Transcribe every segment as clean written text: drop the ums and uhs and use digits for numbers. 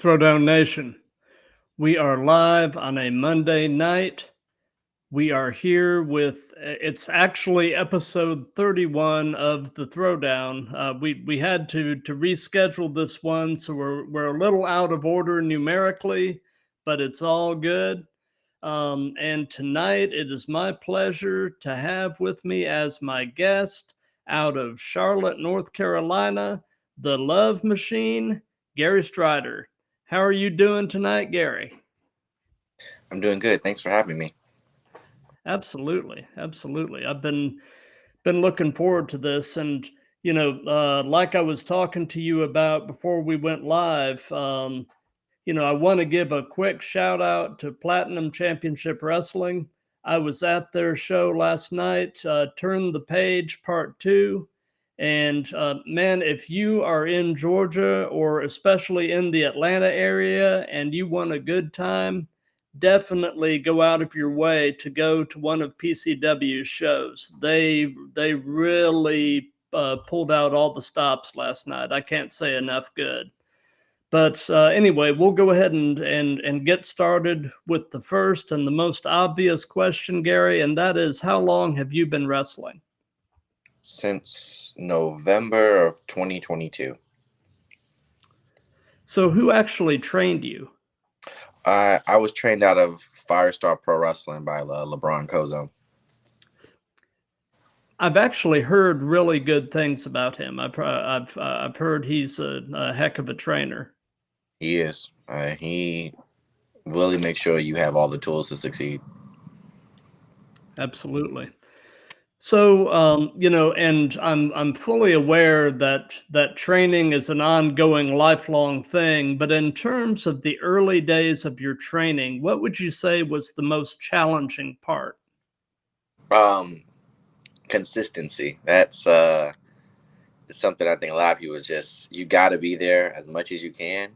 Throwdown Nation, we are live on a Monday night. We are here with it's actually episode 31 of the Throwdown. We had to reschedule this one, so we're a little out of order numerically, but it's all good. And tonight it is my pleasure to have with me as my guest out of Charlotte, North Carolina, the Love Machine, Gary Stryder. How are you doing tonight, Gary? I'm doing good. Thanks for having me. Absolutely, absolutely. I've been looking forward to this, and like I was talking to you about before we went live. I want to give a quick shout out to Platinum Championship Wrestling. I was at their show last night, Turn the Page Part 2. And man, if you are in Georgia or especially in the Atlanta area and you want a good time, definitely go out of your way to go to one of PCW's shows. They really pulled out all the stops last night. I can't say enough good. But anyway, we'll go ahead and get started with the first and the most obvious question, Gary, and that is, how long have you been wrestling? Since November of 2022. So who actually trained you? I was trained out of Firestar Pro Wrestling by LeBron Kozone. I've actually heard really good things about him. I've heard he's a heck of a trainer. He is. He really makes sure you have all the tools to succeed. Absolutely. So, and I'm fully aware that training is an ongoing, lifelong thing. But in terms of the early days of your training, what would you say was the most challenging part? Um, Consistency. That's something I think a lot of people is just you got to be there as much as you can,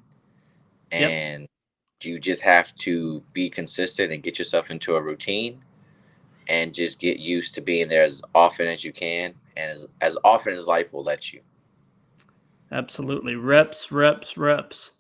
Yep, and you just have to be consistent and get yourself into a routine and just get used to being there as often as you can and as often as life will let you. absolutely. Reps, reps, reps.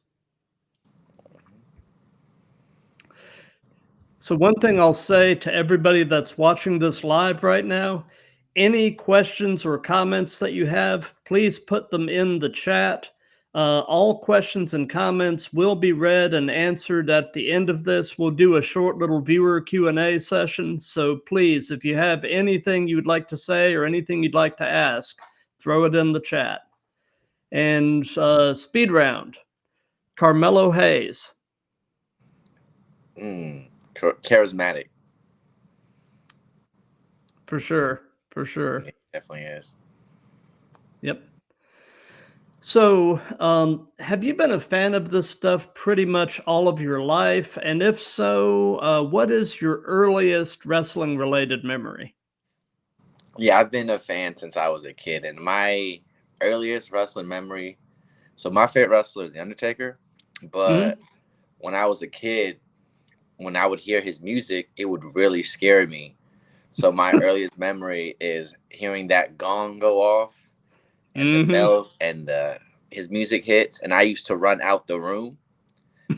So, one thing I'll say to everybody that's watching this live right now, any questions or comments that you have, please put them in the chat. All questions and comments will be read and answered at the end of this. We'll do a short little viewer Q&A session. So please, if you have anything you'd like to say or anything you'd like to ask, throw it in the chat. And speed round, Carmelo Hayes. Charismatic. For sure, for sure. It definitely is. Yep. So, have you been a fan of this stuff pretty much all of your life? And if so, what is your earliest wrestling related memory? Yeah, I've been a fan since I was a kid, and my earliest wrestling memory. So my favorite wrestler is The Undertaker, but Hmm. when I was a kid, when I would hear his music, it would really scare me. So my earliest memory is hearing that gong go off and the Hmm. bell and the his music hits, and I used to run out the room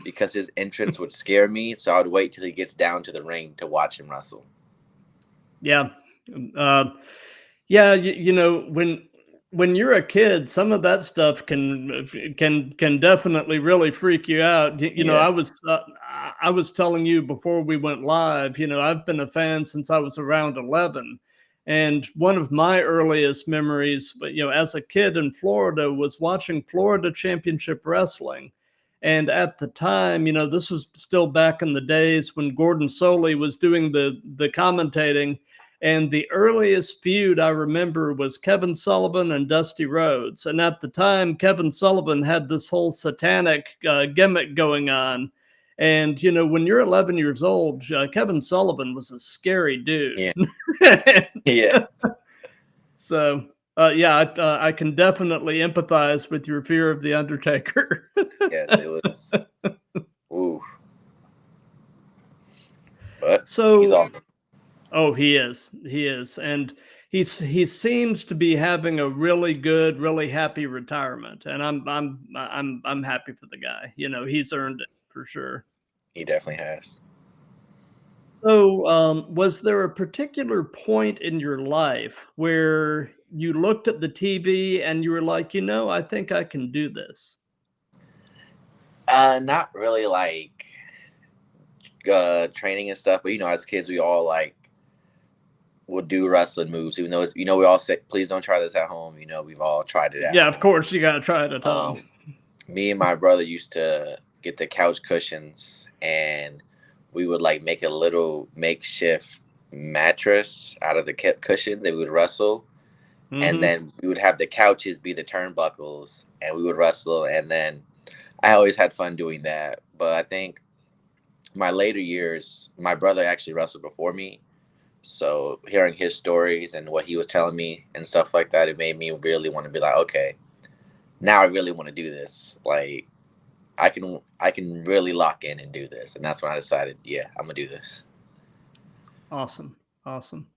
because his entrance would scare me. So I would wait till he gets down to the ring to watch him wrestle. Yeah. Uh, yeah, when you're a kid, some of that stuff can definitely really freak you out. Yes. I was telling you before we went live. I've been a fan since I was around 11, and one of my earliest memories, as a kid in Florida, was watching Florida Championship Wrestling. And at the time, this was still back in the days when Gordon Soley was doing the commentating, and the earliest feud I remember was Kevin Sullivan and Dusty Rhodes. And at the time, Kevin Sullivan had this whole satanic gimmick going on. And, when you're 11 years old, Kevin Sullivan was a scary dude. Yeah. Yeah. So, yeah, I can definitely empathize with your fear of The Undertaker. Yes. It was. Ooh. But he's So, awesome. Oh, he is. He is, and he seems to be having a really good, really happy retirement, and I'm happy for the guy. You know, he's earned it for sure. He definitely has. So, was there a particular point in your life where you looked at the TV and you were like, you know, I think I can do this? Not really like training and stuff, but you know, as kids, we all like would do wrestling moves, even though it's, you know, we all say, please don't try this at home. You know, we've all tried it at Yeah, of home. course, you got to try it at home. Um, Me and my brother used to get the couch cushions and we would like make a little makeshift mattress out of the cushion that we would wrestle. And Hmm. then we would have the couches be the turnbuckles and we would wrestle. And then I always had fun doing that. But I think my later years, my brother actually wrestled before me. So hearing his stories and what he was telling me and stuff like that, it made me really want to be like, okay, now I really want to do this. Like I can really lock in and do this. And that's when I decided, yeah, I'm gonna do this. Awesome. Awesome.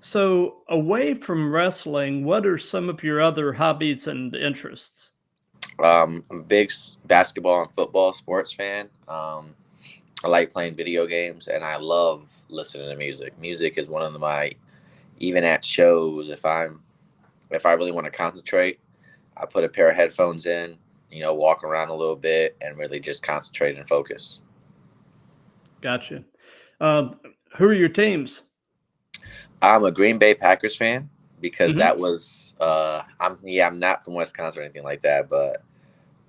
So, away from wrestling, what are some of your other hobbies and interests? I'm a big basketball and football sports fan. I like playing video games and I love listening to music. Music is one of my, even at shows, if I really want to concentrate, I put a pair of headphones in, you know, walk around a little bit and really just concentrate and focus. Gotcha. Uh, who are your teams? I'm a Green Bay Packers fan because Hmm. that was I'm not from Wisconsin or anything like that, but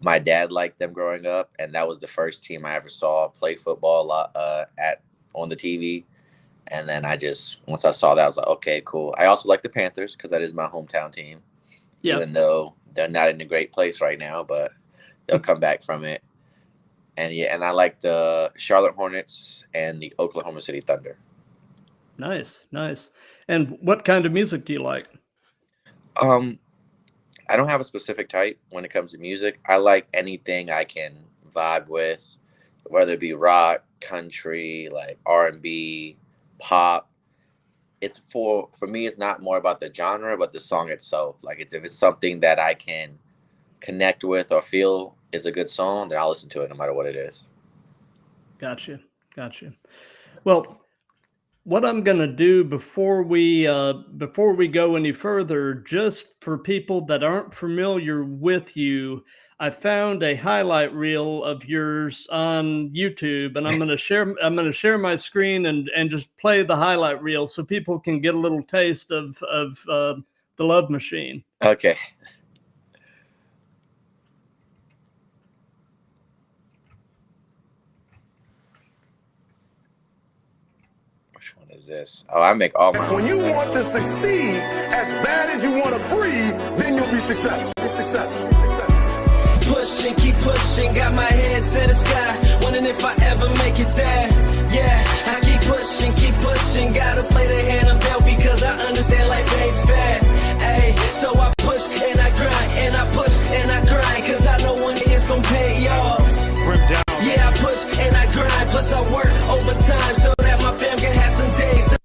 my dad liked them growing up, and that was the first team I ever saw play football a lot at on the TV. And then I just once I saw that, I was like, okay, cool. I also like the Panthers because that is my hometown team, Yeah. even though they're not in a great place right now, but they'll come back from it. And yeah, and I like the Charlotte Hornets and the Oklahoma City Thunder. Nice. Nice. And what kind of music do you like? Um, I don't have a specific type when it comes to music. I like anything I can vibe with, whether it be rock, country, like R&B, pop. It's for me. It's not more about the genre, but the song itself. Like it's if it's something that I can connect with or feel is a good song, then I'll listen to it no matter what it is. Gotcha. Gotcha. Well, what I'm going to do before we go any further, just for people that aren't familiar with you, I found a highlight reel of yours on YouTube, and I'm going to share my screen and just play the highlight reel so people can get a little taste of the Love Machine. Okay. Which one is this? Oh, I make all my own. When you want to succeed as bad as you want to breathe, then you'll be successful. Successful. Pushing, keep pushing, got my head to the sky, wondering if I ever make it there. Yeah, I keep pushing, gotta play the hand I'm dealt because I understand life ain't fair. Ay, so I push and I grind, and I push and I grind, cause I know one day it's gonna pay off. Yeah, I push and I grind, plus I work overtime so that my fam can have some days.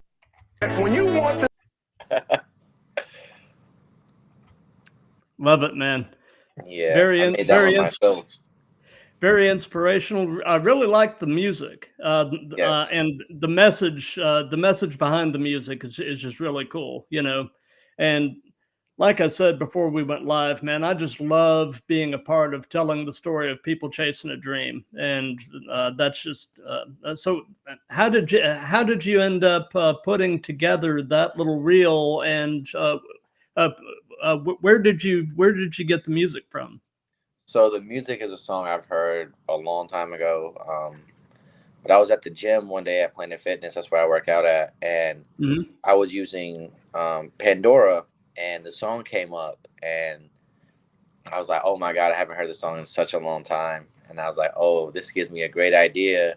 When you want to Love it, man. Yeah, Very I in, made that very one in, myself. very inspirational. I really like the music, Yes. and the message behind the music is just really cool, you know. And like I said before we went live, man, I just love being a part of telling the story of people chasing a dream, and that's just so. How did you end up putting together that little reel, and uh, where did you get the music from? So the music is a song I've heard a long time ago. But I was at the gym one day at Planet Fitness. That's where I work out at, and Mhm. I was using Pandora, and the song came up, and I was like, "Oh my god, I haven't heard this song in such a long time." And I was like, "Oh, this gives me a great idea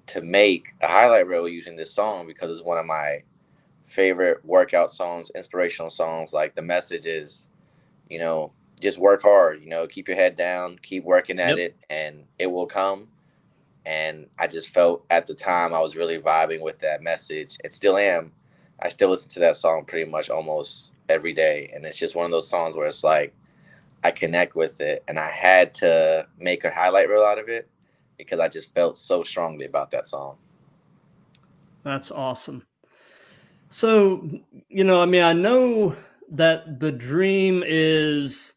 to make a highlight reel using this song because it's one of my favorite workout songs, inspirational songs. Like the message is, you know, just work hard. You know, keep your head down, keep working at Yep. it, and it will come." And I just felt at the time I was really vibing with that message, and still am. I still listen to that song pretty much almost every day, and it's just one of those songs where it's like I connect with it, and I had to make a highlight reel out of it because I just felt so strongly about that song. That's awesome. So, I mean, I know that the dream is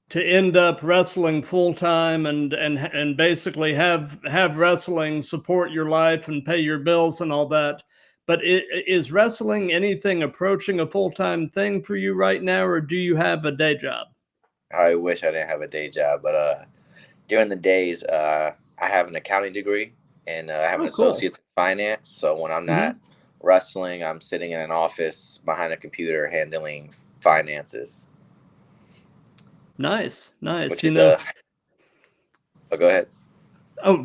to end up wrestling full time and basically have wrestling support your life and pay your bills and all that. But is wrestling anything approaching a full time thing for you right now, or do you have a day job? I wish I didn't have a day job, but during the days, I have an accounting degree and I have an Oh, cool. associate's in finance. So when I'm not Hmm. wrestling, I'm sitting in an office behind a computer handling finances, Nice, nice. which is the. Oh, go ahead. Oh,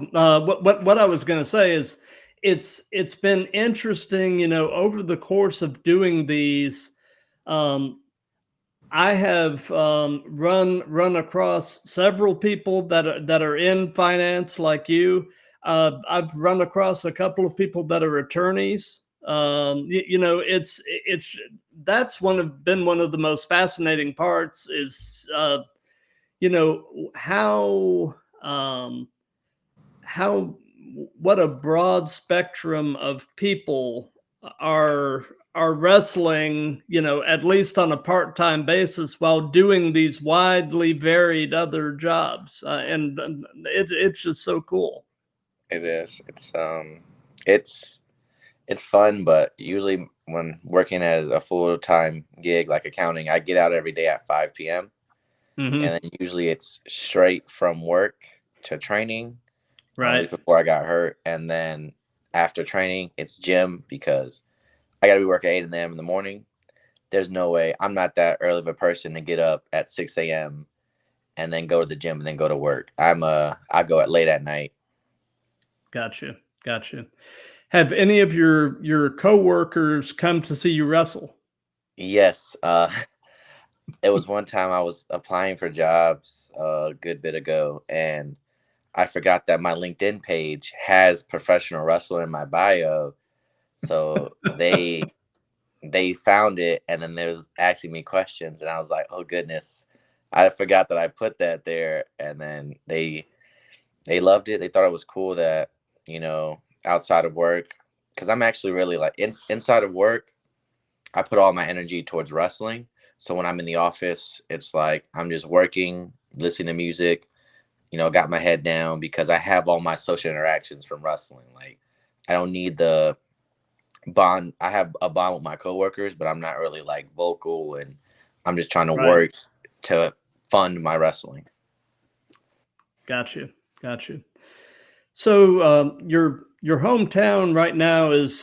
what I was going to say is it's been interesting, over the course of doing these. Um, I have run across several people that are in finance like you. I've run across a couple of people that are attorneys. It's that's been one of the most fascinating parts is how how what a broad spectrum of people are are wrestling, at least on a part-time basis while doing these widely varied other jobs. And it's just so cool. It is. It's it's fun, but usually when working as a full time gig like accounting, I get out every day at 5 p.m. Hmm. and then usually it's straight from work to training, at Right. least before I got hurt, and then after training it's gym because I got to be working at 8 a.m. in the morning. There's no way I'm not that early of a person to get up at 6 a.m. and then go to the gym and then go to work. I go at late at night. Gotcha. Gotcha. Have any of your coworkers come to see you wrestle? Yes, it was one time I was applying for jobs a good bit ago, and I forgot that my LinkedIn page has professional wrestler in my bio. So they found it, and then they was asking me questions, and I was like, "Oh goodness, I forgot that I put that there." And then they loved it. They thought it was cool that outside of work, because I'm actually really like inside of work. I put all my energy towards wrestling. So when I'm in the office, it's like I'm just working, listening to music, got my head down because I have all my social interactions from wrestling. Like I don't need the bond. I have a bond with my coworkers, but I'm not really like vocal, and I'm just trying to Right. work to fund my wrestling. Gotcha. Gotcha. So your hometown right now is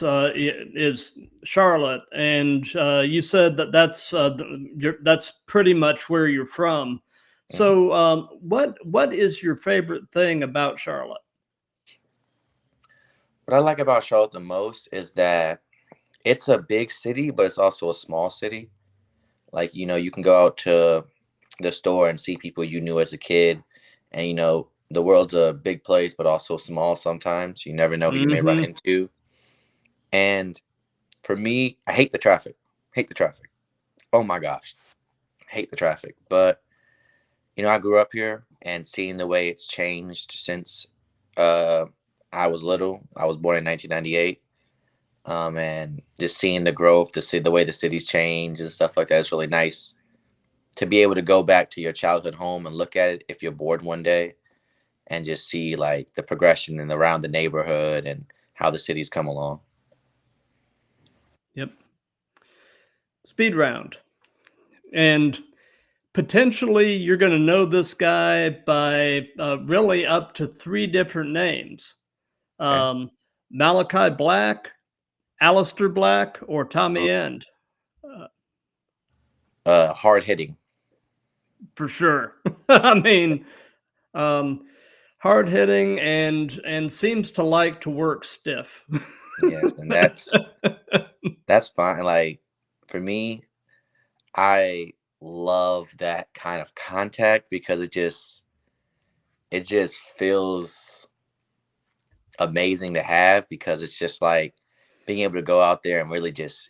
Charlotte, and you said that's pretty much where you're from. Mhm. So what is your favorite thing about Charlotte? What I like about Charlotte the most is that it's a big city, but it's also a small city. Like, you can go out to the store and see people you knew as a kid. And, the world's a big place, but also small sometimes. You never know who you may run Hmm. into. And for me, I hate the traffic. Hate the traffic. Oh my gosh. Hate the traffic. But, I grew up here and seeing the way it's changed since uh, I was little. I was born in 1998. And just seeing the growth, the way the city's changed and stuff like that is really nice to be able to go back to your childhood home and look at it if you're bored one day and just see like the progression and around the neighborhood and how the city's come along. Yep. Speed round, and potentially you're going to know this guy by really up to three different names: Okay. um, Malachi Black, Alistair Black, or Uh, Tommy End. Uh, hard hitting. for sure. I mean, um, hard hitting and seems to like to work stiff. Yes, and that's fine. Like for me, I love that kind of contact because it just feels amazing to have, because it's just like being able to go out there and really just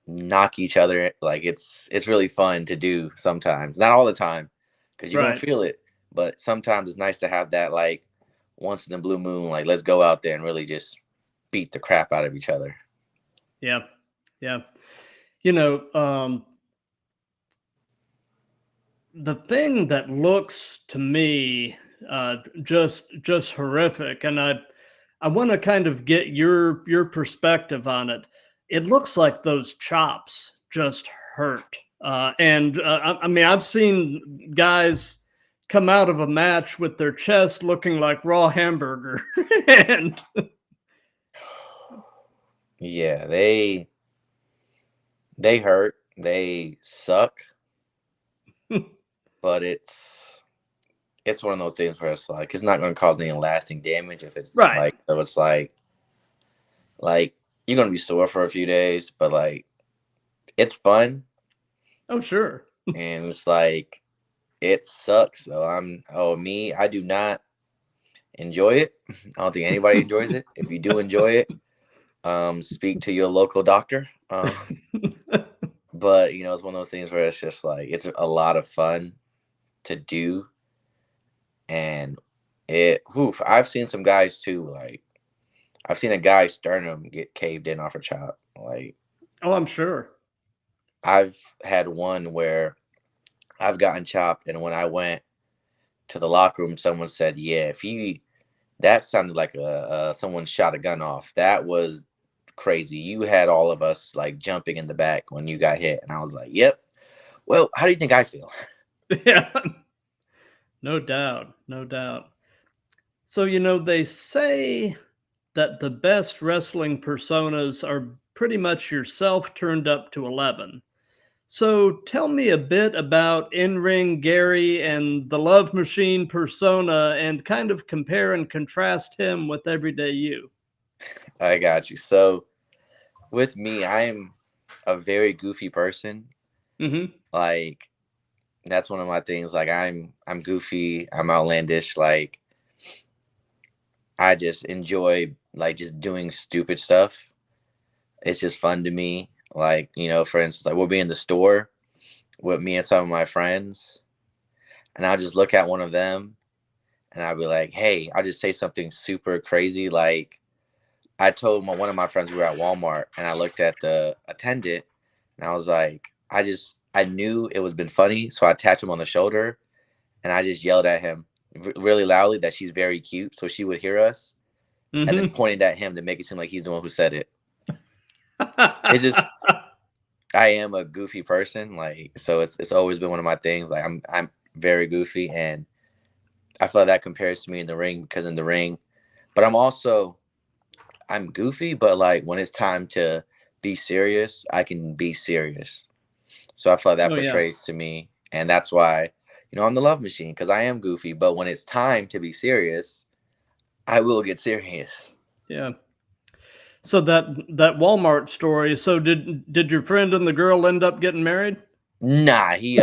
knock each other. Like it's really fun to do sometimes, not all the time, because you're gonna Right. feel it, but sometimes it's nice to have that, like, once in a blue moon, like, let's go out there and really just beat the crap out of each other. Yeah. Yeah. You know, the thing that looks to me just horrific, and I want to kind of get your perspective on it. It looks like those chops just hurt, and I mean, I've seen guys come out of a match with their chest looking like raw hamburger, and Yeah, they hurt, they suck, but it's one of those things where it's like it's not going to cause any lasting damage if it's right. like, so it's like you're going to be sore for a few days, but like it's fun. Oh, sure. And it's like it sucks though. I do not enjoy it. I don't think anybody enjoys it. If you do enjoy it, speak to your local doctor. But it's one of those things where it's just like it's a lot of fun to do. And I've seen some guys too, like I've seen a guy's sternum get caved in off a chop. Like Oh, I'm sure. I've had one where I've gotten chopped, and when I went to the locker room, someone said, "Yeah, that sounded like someone shot a gun off. That was crazy. You had all of us like jumping in the back when you got hit." And I was like, "Yep. Well, how do you think I feel?" Yeah. No doubt. No doubt. So, they say that the best wrestling personas are pretty much yourself turned up to 11. So tell me a bit about in-ring Gary and the Love Machine persona, and kind of compare and contrast him with everyday you. I got you. So with me, I'm a very goofy person. Mm-hmm. Like that's one of my things. Like I'm goofy. I'm outlandish. Like I just enjoy like just doing stupid stuff. It's just fun to me. Like, for instance, like we'll be in the store with me and some of my friends, and I'll just look at one of them and I'll be like, hey, I'll just say something super crazy. Like I told one of my friends, we were at Walmart, and I looked at the attendant and I was like, I knew it was been funny. So I tapped him on the shoulder and I just yelled at him really loudly that she's very cute, so she would hear us, and then Mm-hmm. pointed at him to make it seem like he's the one who said it. It's just, I am a goofy person, like, so it's always been one of my things. Like I'm very goofy, and I feel like that compares to me in the ring, because in the ring, but I'm goofy, but like when it's time to be serious, I can be serious. So I feel like that Oh, yeah. portrays to me, and that's why I'm the Love Machine, because I am goofy, but when it's time to be serious, I will get serious. Yeah. So that Walmart story. So did your friend and the girl end up getting married? Nah, he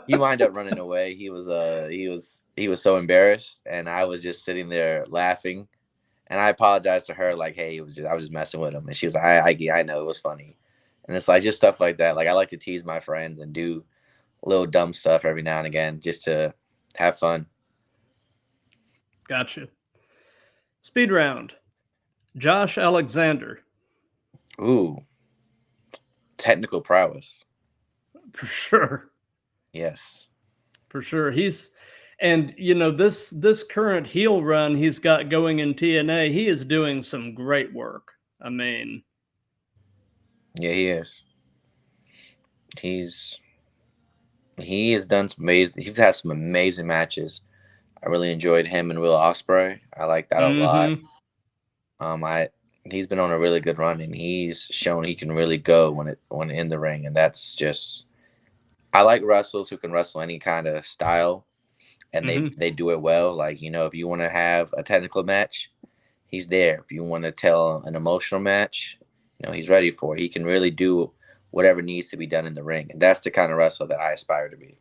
wind up running away. He was so embarrassed, and I was just sitting there laughing, and I apologized to her like, hey, I was just messing with him, and she was like, I know it was funny, and it's like just stuff like that. Like I like to tease my friends and do little dumb stuff every now and again just to have fun. Gotcha. Speed round. Josh Alexander. Ooh, technical prowess. For sure. Yes. For sure. And this current heel run he's got going in TNA, he is doing some great work. I mean, yeah, he is. He has done some amazing. He's had some amazing matches. I really enjoyed him and Will Ospreay. I like that a lot. He's been on a really good run, and he's shown he can really go when in the ring, and that's just. I like wrestlers who can wrestle any kind of style, and they do it well. Like if you want to have a technical match, he's there. If you want to tell an emotional match, he's ready for it. He can really do whatever needs to be done in the ring, and that's the kind of wrestler that I aspire to be.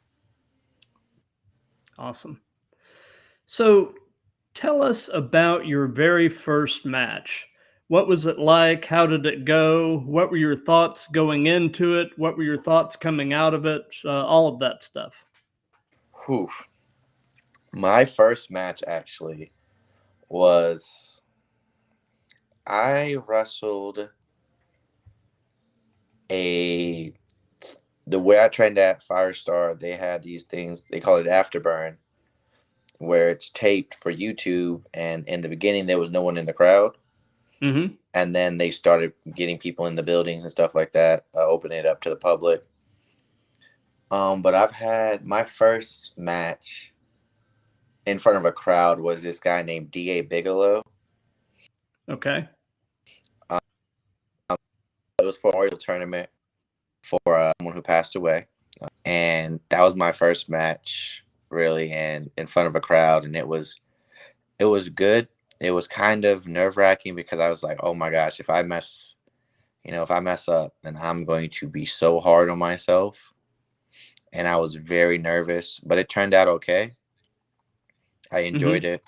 Awesome. So tell us about your very first match. What was it like? How did it go? What were your thoughts going into it? What were your thoughts coming out of it? All of that stuff. Whew. My first match actually was I wrestled a the way I trained at Firestar, they had these things, they call it afterburn, where it's taped for YouTube. And in the beginning, there was no one in the crowd. Mm-hmm. And then they started getting people in the buildings and stuff like that, opening it up to the public. But I've had my first match in front of a crowd was this guy named D.A. Bigelow. Okay. It was for a Memorial tournament for someone who passed away. And that was my first match, really, and in front of a crowd. And it was good. It was kind of nerve-wracking because I was like, oh my gosh, if I mess up, then I'm going to be so hard on myself. And I was very nervous, but it turned out okay. I enjoyed it.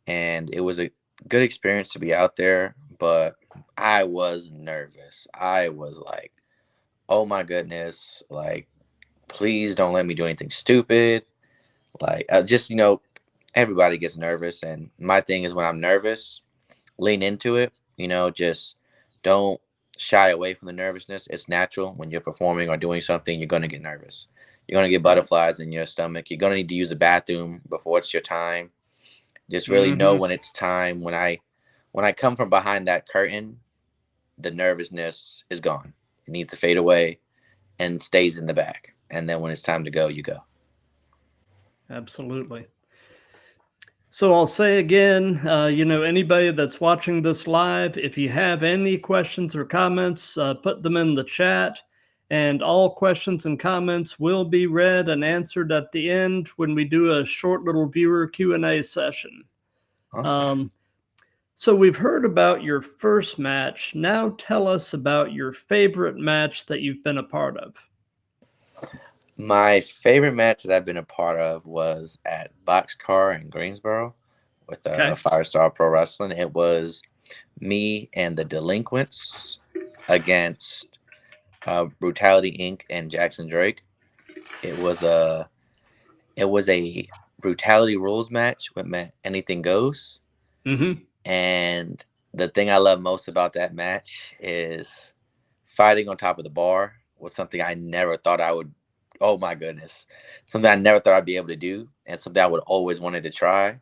And it was a good experience to be out there, but I was nervous. I was like, oh my goodness, like, please don't let me do anything stupid. Like, everybody gets nervous. And my thing is, when I'm nervous, lean into it, just don't shy away from the nervousness. It's natural. When you're performing or doing something, you're going to get nervous. You're going to get butterflies in your stomach. You're going to need to use the bathroom before it's your time. Just really know when it's time. When I come from behind that curtain, the nervousness is gone. It needs to fade away and stays in the back. And then when it's time to go, you go. Absolutely. So I'll say again, anybody that's watching this live, if you have any questions or comments, put them in the chat. And all questions and comments will be read and answered at the end when we do a short little viewer Q&A session. Awesome. So we've heard about your first match. Now tell us about your favorite match that you've been a part of. My favorite match that I've been a part of was at Boxcar in Greensboro with Firestar Pro Wrestling. It was me and the Delinquents against Brutality Inc. and Jackson Drake. It was a Brutality Rules match, which meant anything goes. And the thing I love most about that match is fighting on top of the bar was something I never thought I would. Oh my goodness, something I never thought I'd be able to do, and something I would always wanted to try.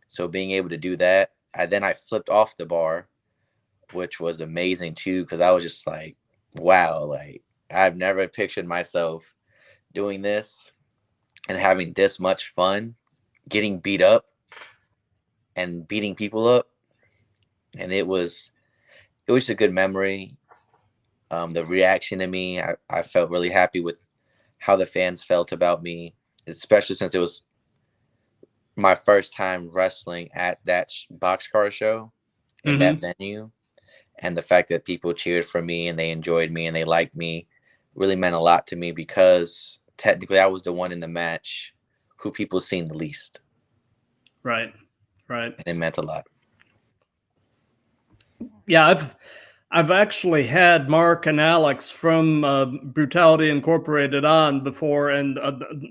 So being able to do that, I flipped off the bar, which was amazing too, because I was just like, wow, like I've never pictured myself doing this and having this much fun, getting beat up and beating people up. And it was a good memory. The reaction to me, I felt really happy with how the fans felt about me, especially since it was my first time wrestling at that Boxcar show in that venue. And the fact that people cheered for me and they enjoyed me and they liked me really meant a lot to me, because technically I was the one in the match who people seen the least. Right. And it meant a lot. Yeah, I've actually had Mark and Alex from Brutality Incorporated on before, and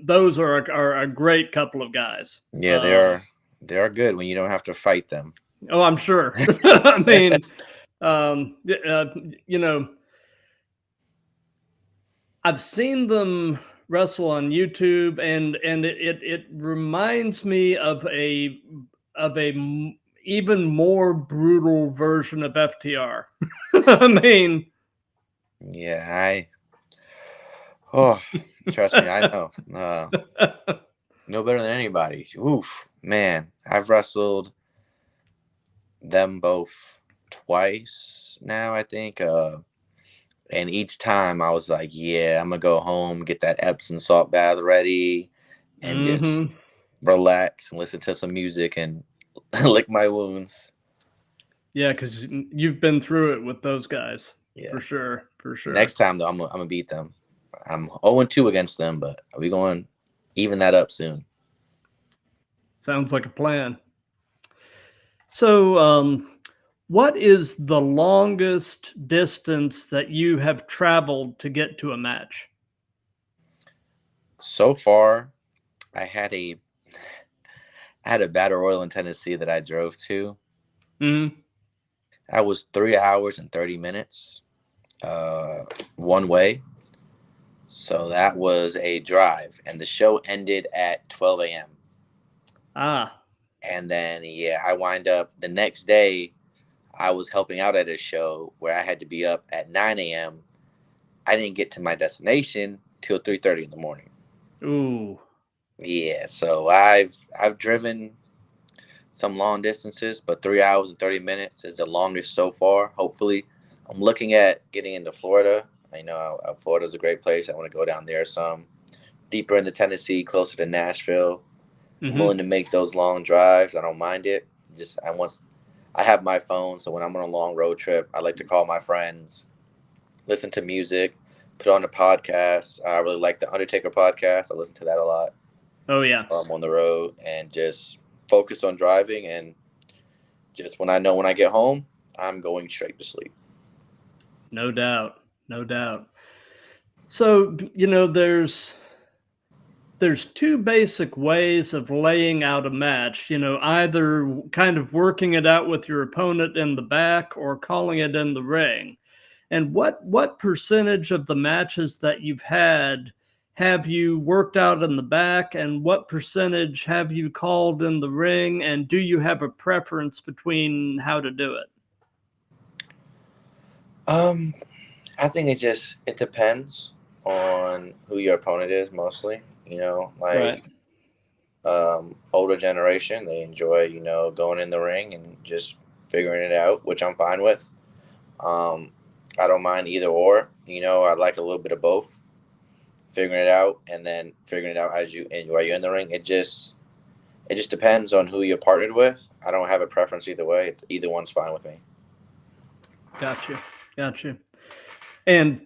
those are a great couple of guys. Yeah, they are good when you don't have to fight them. Oh, I'm sure. I mean, I've seen them wrestle on YouTube, and it reminds me of a even more brutal version of FTR. I mean, yeah, trust me, I know. No better than anybody. Oof, man, I've wrestled them both twice now, I think. And each time I was like, yeah, I'm gonna go home, get that Epsom salt bath ready, and just relax and listen to some music and lick my wounds. Yeah, because you've been through it with those guys. Yeah, for sure. Next time though, I'm gonna beat them. I'm 0-2 against them, but we going even that up soon. Sounds like a plan. So, what is the longest distance that you have traveled to get to a match? So far, I had a I had a battle royal in Tennessee that I drove to. Mhm. That was 3 hours and 30 minutes, one way. So that was a drive, and the show ended at 12 a.m. Ah, And then, yeah, I wind up the next day. I was helping out at a show where I had to be up at 9 a.m. I didn't get to my destination till 3:30 in the morning. ooh, Yeah, so I've driven some long distances, but 3 hours and 30 minutes is the longest so far. Hopefully, I'm looking at getting into Florida. I know Florida's a great place. I want to go down there some deeper into Tennessee, closer to Nashville. I'm willing mhm. to make those long drives. I don't mind it. Just I have my phone, so when I'm on a long road trip, I like to call my friends, listen to music, put on a podcast. I really like the Undertaker podcast. I listen to that a lot Oh, yeah, while I'm on the road, and just focus on driving. And just when I know when I get home, I'm going straight to sleep. no doubt, no doubt. So, there's two basic ways of laying out a match, either kind of working it out with your opponent in the back or calling it in the ring. And what percentage of the matches that you've had have you worked out in the back, and what percentage have you called in the ring, and do you have a preference between how to do it? Um, I think it depends on who your opponent is mostly. Right. Like older generation, they enjoy going in the ring and just figuring it out, which I'm fine with. Um, I don't mind either or. I like a little bit of both, figuring it out and then figuring it out while you're in the ring. It just depends on who you're partnered with. I don't have a preference either way. Either one's fine with me. Gotcha. Gotcha. And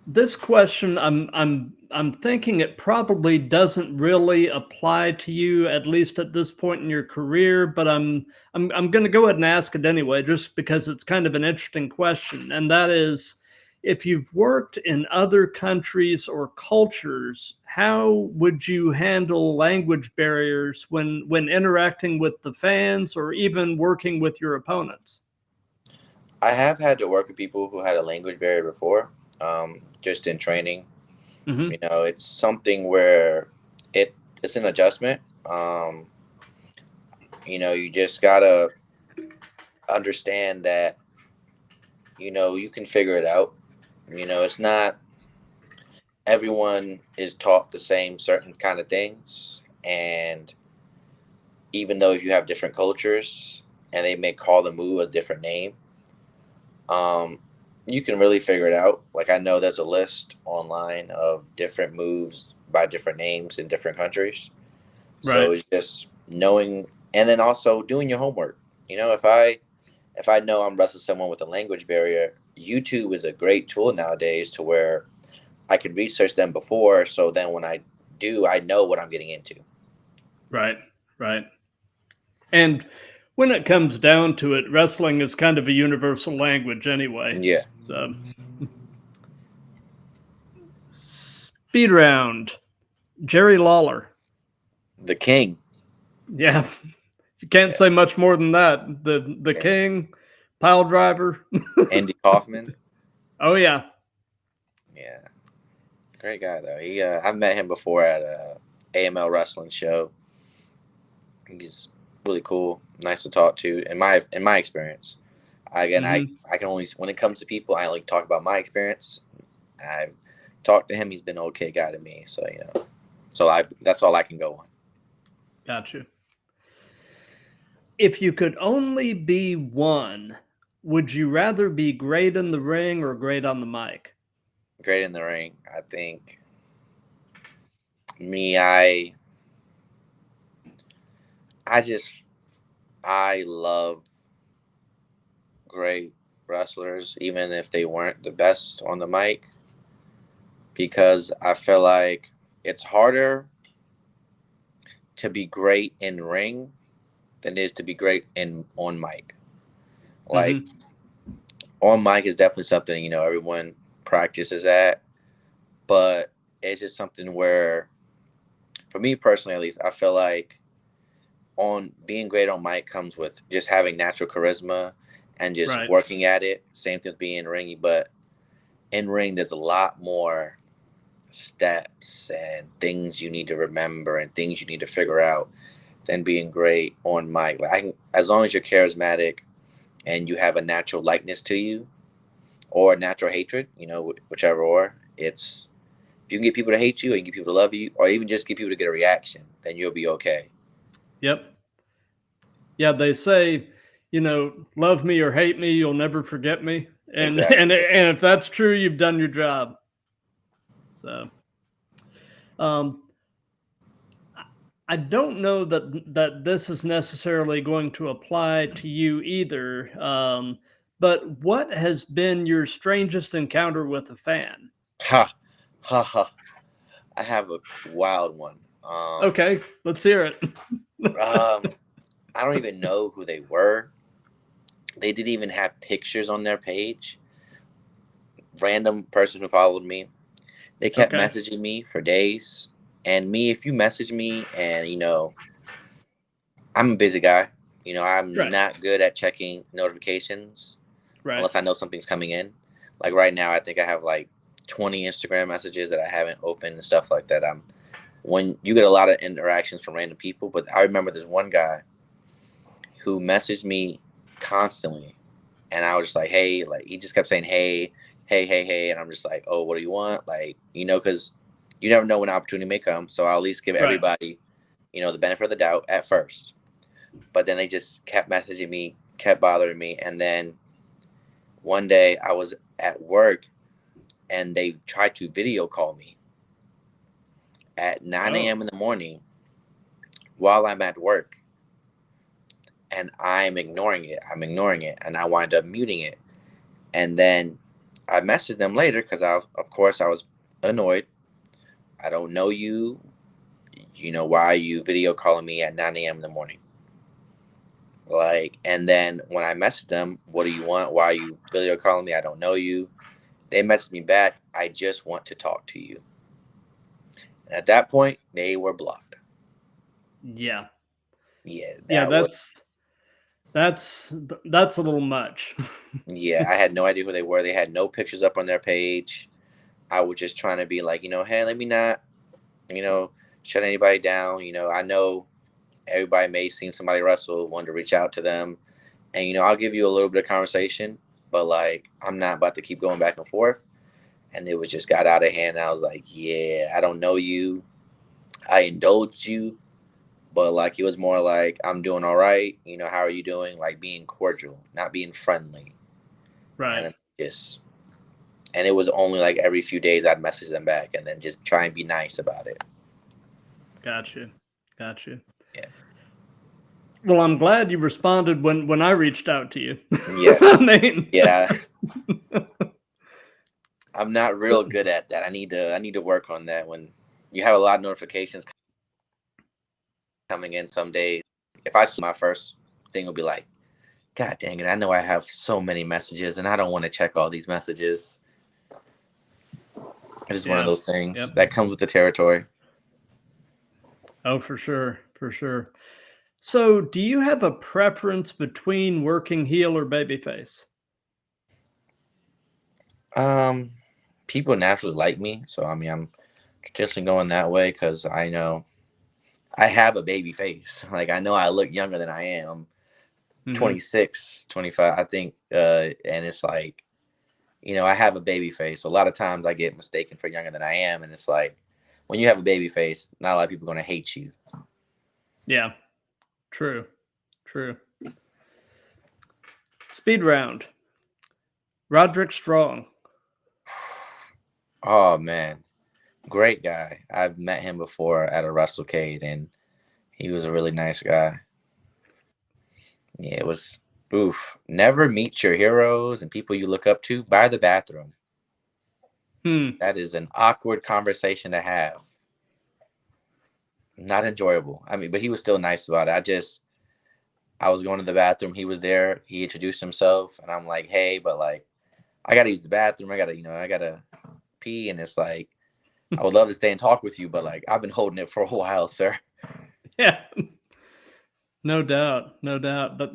this question, I'm thinking it probably doesn't really apply to you, at least at this point in your career, but I'm going to go ahead and ask it anyway, just because it's kind of an interesting question. And that is, if you've worked in other countries or cultures, how would you handle language barriers when interacting with the fans or even working with your opponents? I have had to work with people who had a language barrier before, just in training. Hmm. It's something where it's an adjustment. You just gotta understand that you can figure it out. It's not everyone is taught the same certain kind of things, and even though you have different cultures and they may call the move a different name, um, you can really figure it out. Like, I know there's a list online of different moves by different names in different countries. So Right. it's just knowing, and then also doing your homework. If I know I'm wrestling someone with a language barrier, YouTube is a great tool nowadays to where I can research them before, so then when I do, I know what I'm getting into. Right. Right. And when it comes down to it, wrestling is kind of a universal language anyway. Yeah, So, speed round, Jerry Lawler. the king. Yeah, you can't Yeah, say much more than that. The yeah. king, pile driver. Andy Kaufman. Oh yeah. Yeah, great guy though. I've met him before at a AML wrestling show. He's really cool, nice to talk to. In my experience, again, Hmm. I can only, when it comes to people, I only talk about my experience. I've talked to him; he's been an okay guy to me. So that's all I can go on. Gotcha. If you could only be one, would you rather be great in the ring or great on the mic? Great in the ring, I think. Me, I just I love great wrestlers, even if they weren't the best on the mic, because I feel like it's harder to be great in ring than it is to be great on mic. Like Mm-hmm. on mic is definitely something, you know, everyone practices at, but it's just something where, for me personally at least, I feel like on being great on mic comes with just having natural charisma and just Right. working at it. Same thing with being ringy, but in ring there's a lot more steps and things you need to remember and things you need to figure out than being great on mic. Like as long as you're charismatic and you have a natural likeness to you or natural hatred, you know, whichever, or it's, if you can get people to hate you and get people to love you, or even just get people to get a reaction, then you'll be okay. Yep. Yeah, they say, you know, love me or hate me, you'll never forget me. And Exactly. and if that's true, you've done your job. So um I don't know that this is necessarily going to apply to you either. But what has been your strangest encounter with a fan? Ha ha ha. I have a wild one. Okay, let's hear it. I don't even know who they were. They didn't even have pictures on their page. Random person who followed me. They kept Okay. messaging me for days. And me, if you message me and, you know, I'm a busy guy. You know, I'm Right. not good at checking notifications Right. unless I know something's coming in. Like right now, I think I have like 20 Instagram messages that I haven't opened and stuff like that. When you get a lot of interactions from random people, but I remember this one guy who messaged me constantly, and I was just like, hey, like he just kept saying, hey, hey, hey, hey, and I'm just like, oh, what do you want? Like, you know, because you never know when an opportunity may come, so I'll at least give Right. everybody, you know, the benefit of the doubt at first. But then they just kept messaging me, kept bothering me, and then one day I was at work, and they tried to video call me at 9 Oh. a.m. in the morning while I'm at work, and I'm ignoring it. I'm ignoring it, and I wind up muting it. And then I messaged them later because of course, I was annoyed. I don't know you. You know, why are you video calling me at 9 a.m. in the morning? Like, and then when I messaged them, what do you want? Why are you video calling me? I don't know you. They messaged me back, I just want to talk to you. And at that point, they were blocked. Yeah. Yeah, Yeah, that was, that's a little much. yeah, I had no idea who they were. They had no pictures up on their page. I was just trying to be like, you know, hey, let me not, you know, shut anybody down. You know, I know everybody may have seen somebody wrestle, wanted to reach out to them. And, you know, I'll give you a little bit of conversation, but like, I'm not about to keep going back and forth. And it was just got out of hand. I was like, yeah, I don't know you. I indulged you, but like, it was more like, I'm doing all right. You know, how are you doing? Like being cordial, not being friendly. And Right. then just, and it was only like every few days I'd message them back and then just try and be nice about it. Gotcha. Gotcha. Yeah. Well, I'm glad you responded when I reached out to you. I Yes. mean, Yeah. I'm not real good at that. I need to work on that. When you have a lot of notifications coming in some days, if I see my first thing will be like, God dang it, I know I have so many messages and I don't want to check all these messages. It's just one of yeah. those things Yep. that comes with the territory. Oh, for sure. For sure. So, do you have a preference between working heel or babyface? Um, People naturally like me, so I mean, I'm traditionally going that way because I know I have a baby face. Like I know I look younger than I am. I'm Mm-hmm. 26, 25, I think, and it's like, you know, I have a baby face. So a lot of times I get mistaken for younger than I am, and it's like when you have a baby face, not a lot of people are going to hate you. Yeah. True. True. Speed round. Roderick Strong. Oh man, great guy. I've met him before at a WrestleCade, and he was a really nice guy. Yeah, it was. Oof. Never meet your heroes and people you look up to by the bathroom. Hmm. That is an awkward conversation to have. Not enjoyable. I mean, but he was still nice about it. I was going to the bathroom. He was there. He introduced himself, and I'm like, "Hey, but like, I gotta use the bathroom. I gotta pee." And it's like, I would love to stay and talk with you, but like, I've been holding it for a while, sir. Yeah, no doubt, no doubt. But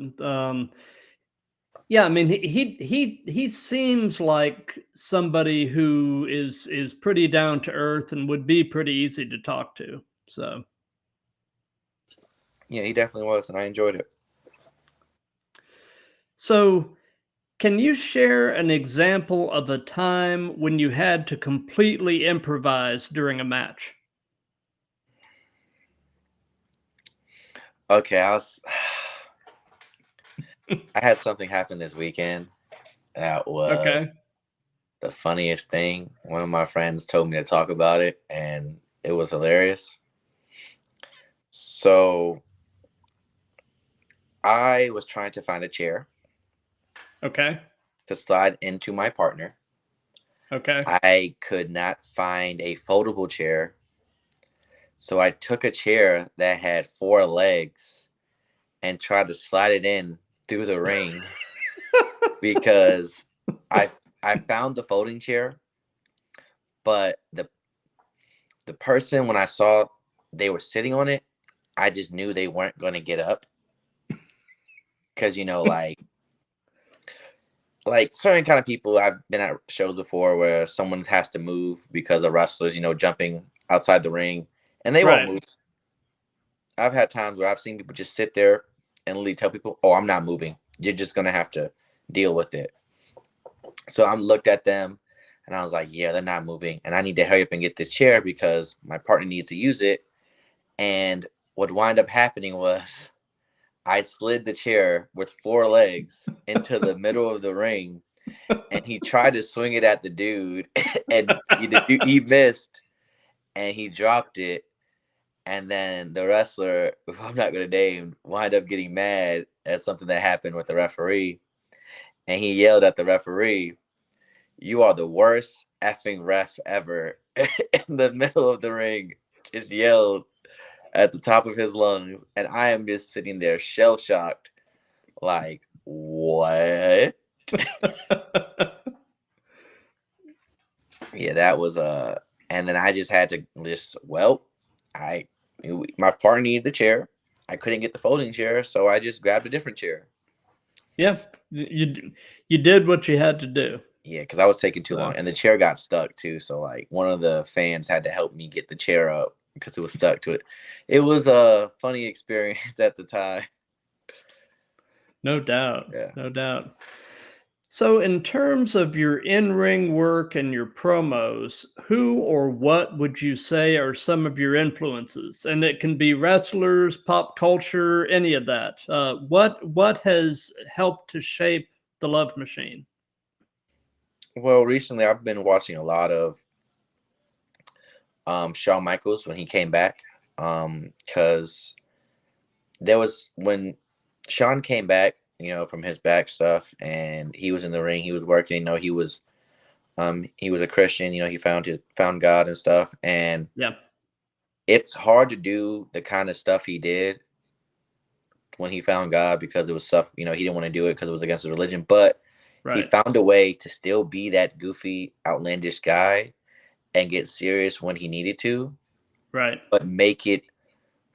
yeah, I mean, he seems like somebody who is pretty down to earth and would be pretty easy to talk to. So Yeah, he definitely was, and I enjoyed it. so can you share an example of a time when you had to completely improvise during a match? Okay, I had something happen this weekend that was Okay. the funniest thing. One of my friends told me to talk about it, and it was hilarious. So I was trying to find a chair Okay. to slide into my partner. Okay. I could not find a foldable chair. So I took a chair that had 4 legs and tried to slide it in through the ring because I I found the folding chair, but the person, when I saw they were sitting on it, I just knew they weren't going to get up because like certain kind of people, I've been at shows before where someone has to move because of wrestlers, jumping outside the ring, and they won't Right. move. I've had times where I've seen people just sit there and literally tell people, "Oh, I'm not moving. You're just gonna have to deal with it." So I looked at them and I was like, "Yeah, they're not moving, and I need to hurry up and get this chair because my partner needs to use it." And what wound up happening was I slid the chair with 4 legs into the middle of the ring, and he tried to swing it at the dude, and he missed, and he dropped it. And then the wrestler, who I'm not going to name, wound up getting mad at something that happened with the referee. And he yelled at the referee, "You are the worst effing ref ever." In the middle of the ring, just yelled at the top of his lungs. And I am just sitting there shell shocked, like, what? Yeah, that was and then I just had to I my partner needed the chair. I couldn't get the folding chair, so I just grabbed a different chair. Yeah, you did what you had to do. Yeah, because I was taking too So, long, and the chair got stuck too. So like one of the fans had to help me get the chair up because it was stuck to it. It was a funny experience at the time. no doubt, Yeah. no doubt. So, in terms of your in-ring work and your promos, who or what would you say are some of your influences? And it can be wrestlers, pop culture, any of that. What has helped to shape the Love Machine? Well, recently I've been watching a lot of Shawn Michaels when he came back, because there was when Shawn came back, from his back stuff, and he was in the ring. He was working. He was a Christian. He found God and stuff. And Yeah, it's hard to do the kind of stuff he did when he found God because it was stuff he didn't want to do it because it was against his religion. But he right, found a way to still be that goofy, outlandish guy and get serious when he needed to, right, but make it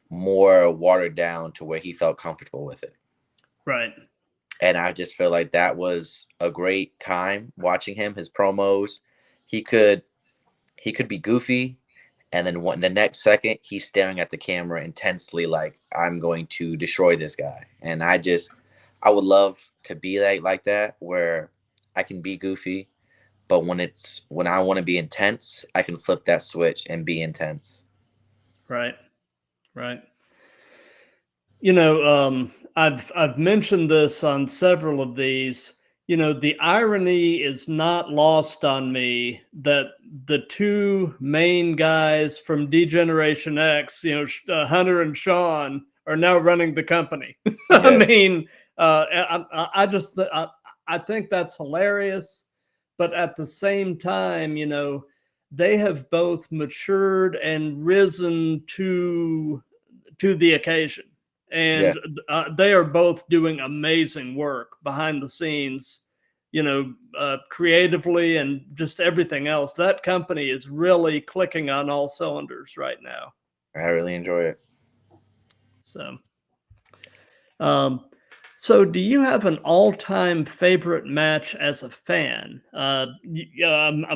more watered down to where he felt comfortable with it. right, And I just feel like that was a great time watching him. His promos, he could be goofy, and then the next second he's staring at the camera intensely, like, I'm going to destroy this guy. And I would love to be like that, where I can be goofy, but when I want to be intense, I can flip that switch and be intense. right, right. I've mentioned this on several of these. The irony is not lost on me that the two main guys from D-Generation X, Hunter and Sean, are now running the company. I Yes. mean, I think that's hilarious, but at the same time, they have both matured and risen to the occasion. and they are both doing amazing work behind the scenes, creatively and just everything else. That company is really clicking on all cylinders right now. I really enjoy it. So, so do you have an all-time favorite match as a fan? A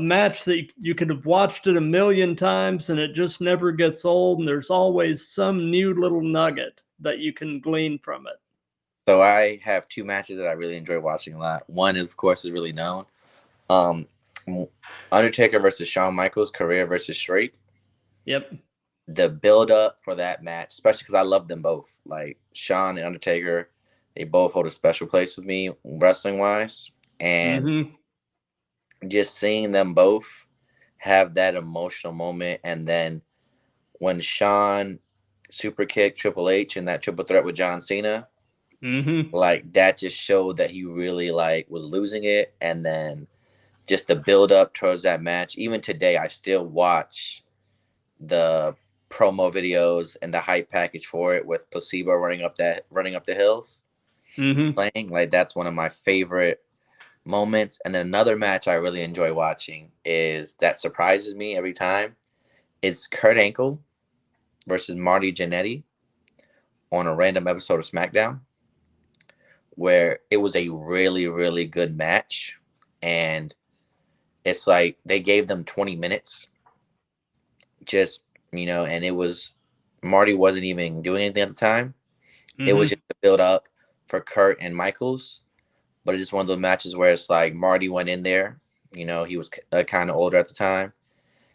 match that you could have watched it a million times and it just never gets old, and there's always some new little nugget that you can glean from it. So I have two matches that I really enjoy watching a lot. One is, of course, is really known. Undertaker versus Shawn Michaels, Career versus Shrek. Yep. The build up for that match, especially because I love them both. Like Shawn and Undertaker, they both hold a special place with me wrestling wise. And just seeing them both have that emotional moment. And then when Shawn super kicked Triple H in that triple threat with John Cena, like that just showed that he really like was losing it. And then just the build up towards that match. Even today, I still watch the promo videos and the hype package for it with Placebo running up the hills, playing. Like that's one of my favorite moments. And then another match I really enjoy watching is that surprises me every time. It's Kurt Angle versus Marty Jannetty on a random episode of SmackDown, where it was a really, really good match. And it's like they gave them 20 minutes just, and it was, Marty wasn't even doing anything at the time. It was just a build up for Kurt and Michaels. But it's just one of those matches where it's like Marty went in there, he was kind of older at the time.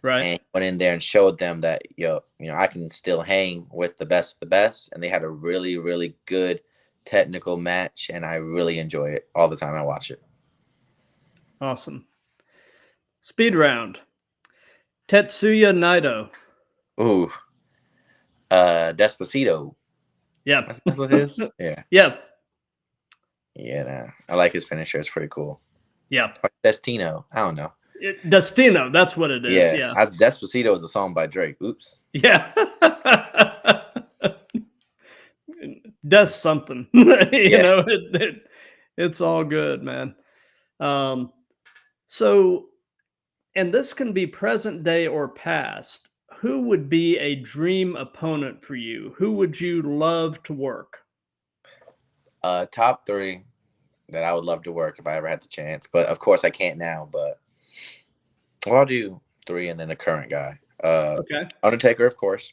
Right. And he went in there and showed them that, I can still hang with the best of the best. And they had a really, really good technical match. And I really enjoy it all the time I watch it. Awesome. Speed round. Tetsuya Naito. Ooh. Despacito. Yeah. That's what it is? Yeah. Yeah. Yeah, I like his finisher. It's pretty cool. Yeah. Destino. I don't know. Destino, that's what it is. Yeah. Despacito is a song by Drake. Oops. Yeah. Does something. It's all good, man. So, and this can be present day or past. Who would be a dream opponent for you? Who would you love to work? Top three that I would love to work if I ever had the chance. But of course I can't now, but I'll do three and then the current guy. Okay. Undertaker, of course.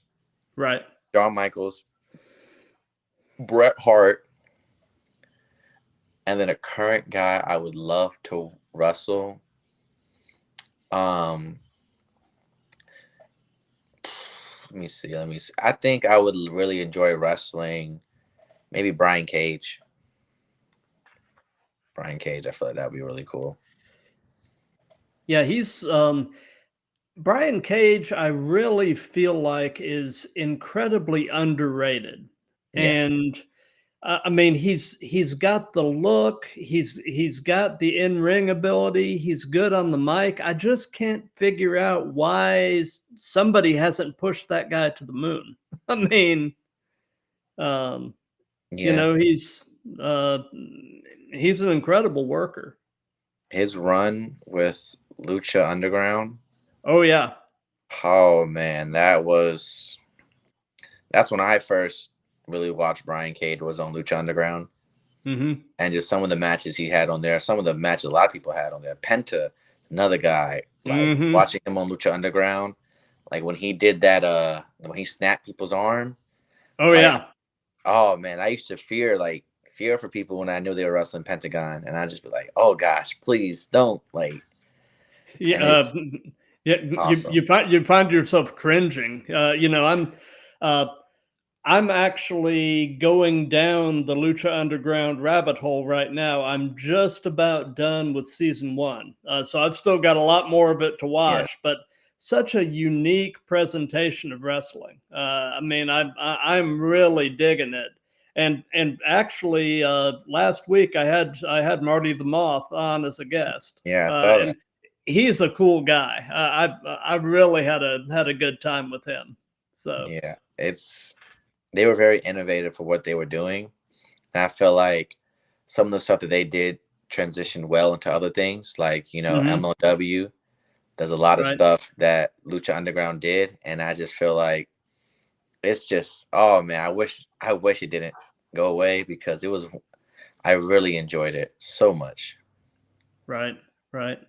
Right. Shawn Michaels. Bret Hart. And then a current guy I would love to wrestle. Let me see. I think I would really enjoy wrestling maybe Brian Cage. I feel like that would be really cool. Yeah, he's Brian Cage, I really feel like is incredibly underrated. Yes. And I mean, he's got the look, he's got the in-ring ability, he's good on the mic. I just can't figure out why somebody hasn't pushed that guy to the moon. I mean, he's an incredible worker. His run with Lucha Underground. Oh yeah. Oh man, that's when I first really watched Brian Cage, was on Lucha Underground. And just some of the matches he had on there, some of the matches a lot of people had on there. Penta, another guy, like watching him on Lucha Underground, like when he did that, when he snapped people's arm. Oh yeah. Oh man, I used to fear for people when I knew they were wrestling Pentagon, and I'd just be like, oh gosh, please don't Yeah, awesome. you find yourself cringing. I'm actually going down the Lucha Underground rabbit hole right now. I'm just about done with season 1, so I've still got a lot more of it to watch. But such a unique presentation of wrestling. I mean, I'm really digging it. And actually, last week I had Marty the Moth on as a guest. Yeah, I saw that. He's a cool guy. I really had a good time with him. So yeah, it's they were very innovative for what they were doing. And I feel like some of the stuff that they did transitioned well into other things, like, you know, Mm-hmm. MLW does a lot of Right. stuff that Lucha Underground did. And I just feel like it's just, oh man, I wish it didn't go away because I really enjoyed it so much. Right. Right.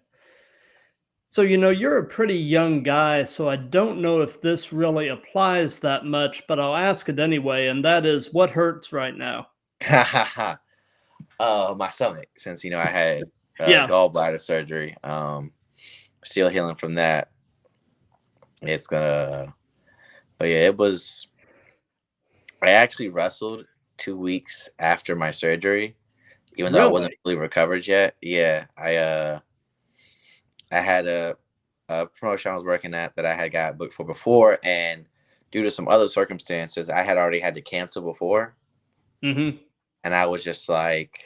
So, you know, you're a pretty young guy, so I don't know if this really applies that much, but I'll ask it anyway. And that is, what hurts right now? My stomach, since, you know, I had Yeah. gallbladder surgery. Still healing from that. It's gonna, but yeah, it was. I actually wrestled 2 weeks after my surgery, even though I wasn't Really? fully recovered yet. Yeah, I had a promotion I was working at that I had got booked for before, and due to some other circumstances, I had already had to cancel before, Mm-hmm. and I was just like,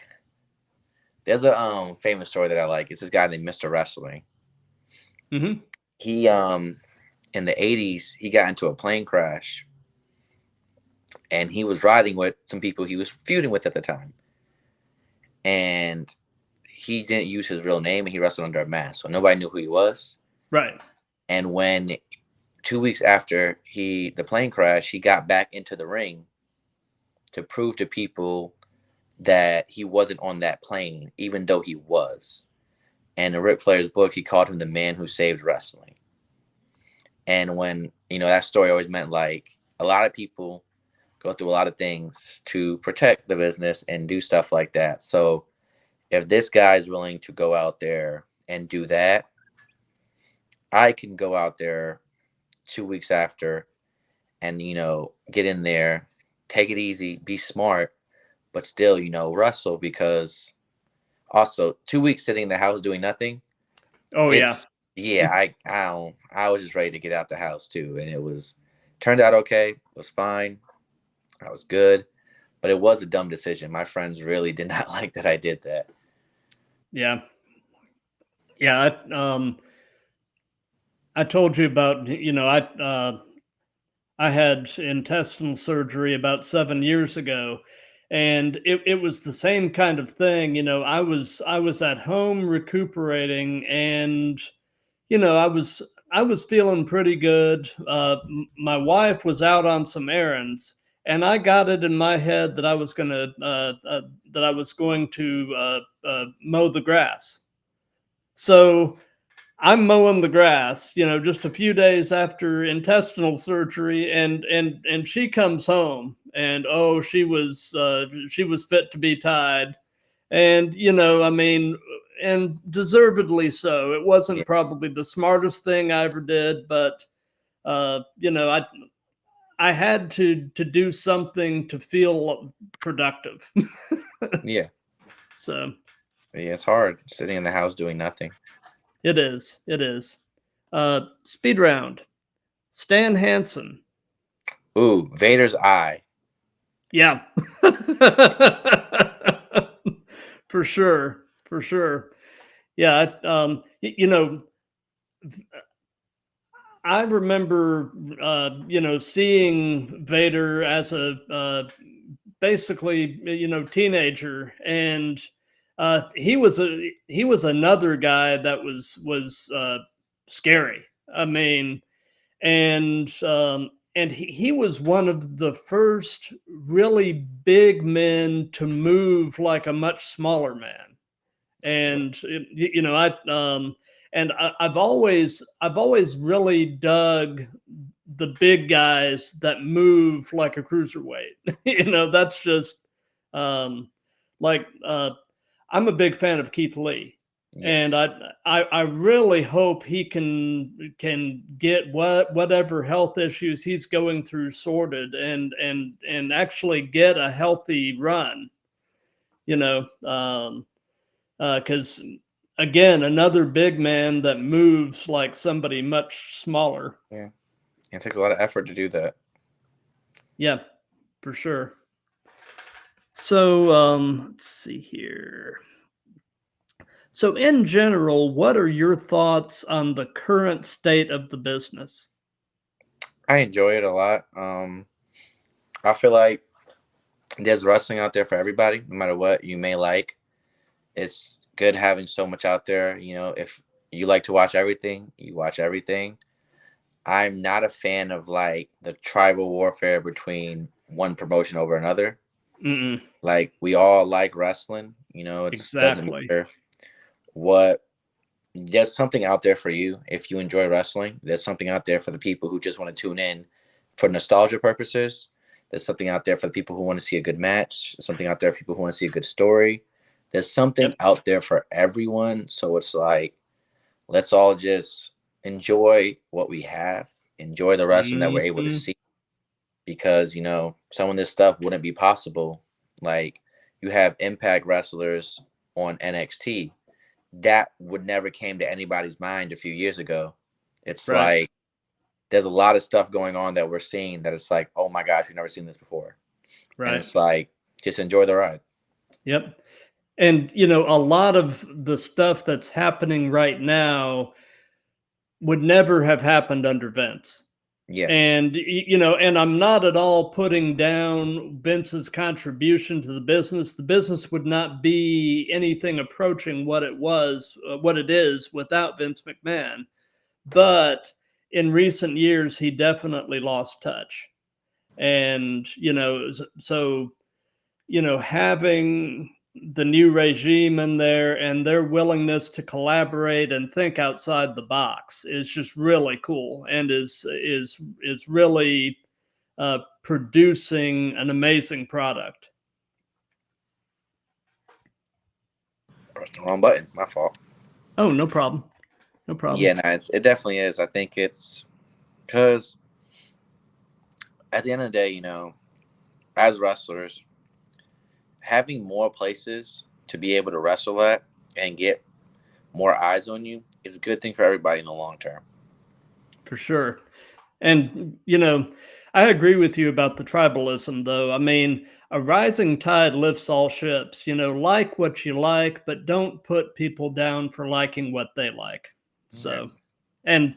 there's a famous story that I like. It's this guy named Mr. Wrestling. Mm-hmm. He in the 80s he got into a plane crash, and he was riding with some people he was feuding with at the time, and he didn't use his real name and he wrestled under a mask, so nobody knew who he was. Right. And when 2 weeks after the plane crash, he got back into the ring to prove to people that he wasn't on that plane, even though he was. And in Ric Flair's book, he called him the man who saved wrestling. And when, you know, that story always meant like a lot of people go through a lot of things to protect the business and do stuff like that. So if this guy is willing to go out there and do that, I can go out there 2 weeks after and, you know, get in there, take it easy, be smart, but still, you know, wrestle. Because also 2 weeks sitting in the house doing nothing, Oh, yeah. it's, yeah, I was just ready to get out the house too. And turned out okay. It was fine. I was good, but it was a dumb decision. My friends really did not like that I did that. Yeah. Yeah. I told you about, you know, I had intestinal surgery about 7 years ago, and it was the same kind of thing. You know, I was at home recuperating, and you know, I was feeling pretty good. My wife was out on some errands, and I got it in my head that I was gonna that I was going to mow the grass. So I'm mowing the grass, you know, just a few days after intestinal surgery, and she comes home, and oh, she was fit to be tied, and you know, I mean, and deservedly so. It Yeah. wasn't probably the smartest thing I ever did, but you know, I had to do something to feel productive. Yeah. So Yeah, it's hard sitting in the house doing nothing. it is. It is. Speed round. Stan Hansen. Ooh, Vader's eye. Yeah. For sure. For sure. Yeah. You know, I remember, you know, seeing Vader as a basically, you know, teenager, and he was another guy that was scary. I mean, and he was one of the first really big men to move like a much smaller man. And you know, I've always really dug the big guys that move like a cruiserweight. You know, that's just um, like I'm a big fan of Keith Lee, Yes. and I really hope he can get whatever health issues he's going through sorted, and actually get a healthy run. You know, because again, another big man that moves like somebody much smaller. Yeah. It takes a lot of effort to do that. Yeah, for sure. So let's see here. So in general, what are your thoughts on the current state of the business? I enjoy it a lot. I feel like there's wrestling out there for everybody, no matter what you may like. It's good having so much out there. You know, if you like to watch everything, you watch everything. I'm not a fan of like the tribal warfare between one promotion over another. Mm-mm. Like we all like wrestling, you know, it doesn't Exactly. matter what. There's something out there for you if you enjoy wrestling. There's something out there for the people who just want to tune in for nostalgia purposes. There's something out there for the people who want to see a good match. There's something out there for people who want to see a good story. There's something Yep. out there for everyone. So it's like, let's all just enjoy what we have, enjoy the wrestling that we're able to Mm-hmm. see, because, you know, some of this stuff wouldn't be possible. Like, you have Impact wrestlers on NXT that would never came to anybody's mind a few years ago. It's Right. like there's a lot of stuff going on that we're seeing that it's like, oh my gosh, we've never seen this before. And Right. it's like, just enjoy the ride. Yep. And, you know, a lot of the stuff that's happening right now would never have happened under Vince. Yeah. And, you know, and I'm not at all putting down Vince's contribution to the business. The business would not be anything approaching what it was, what it is without Vince McMahon. But in recent years, he definitely lost touch. And, you know, so, you know, having the new regime in there and their willingness to collaborate and think outside the box is just really cool, and is really producing an amazing product. Pressed the wrong button. My fault. Oh, no problem. No problem. Yeah, no, it definitely is. I think it's because at the end of the day, you know, as wrestlers, having more places to be able to wrestle at and get more eyes on you is a good thing for everybody in the long term. For sure. And, you know, I agree with you about the tribalism, though. I mean, a rising tide lifts all ships. You know, like what you like, but don't put people down for liking what they like. So, and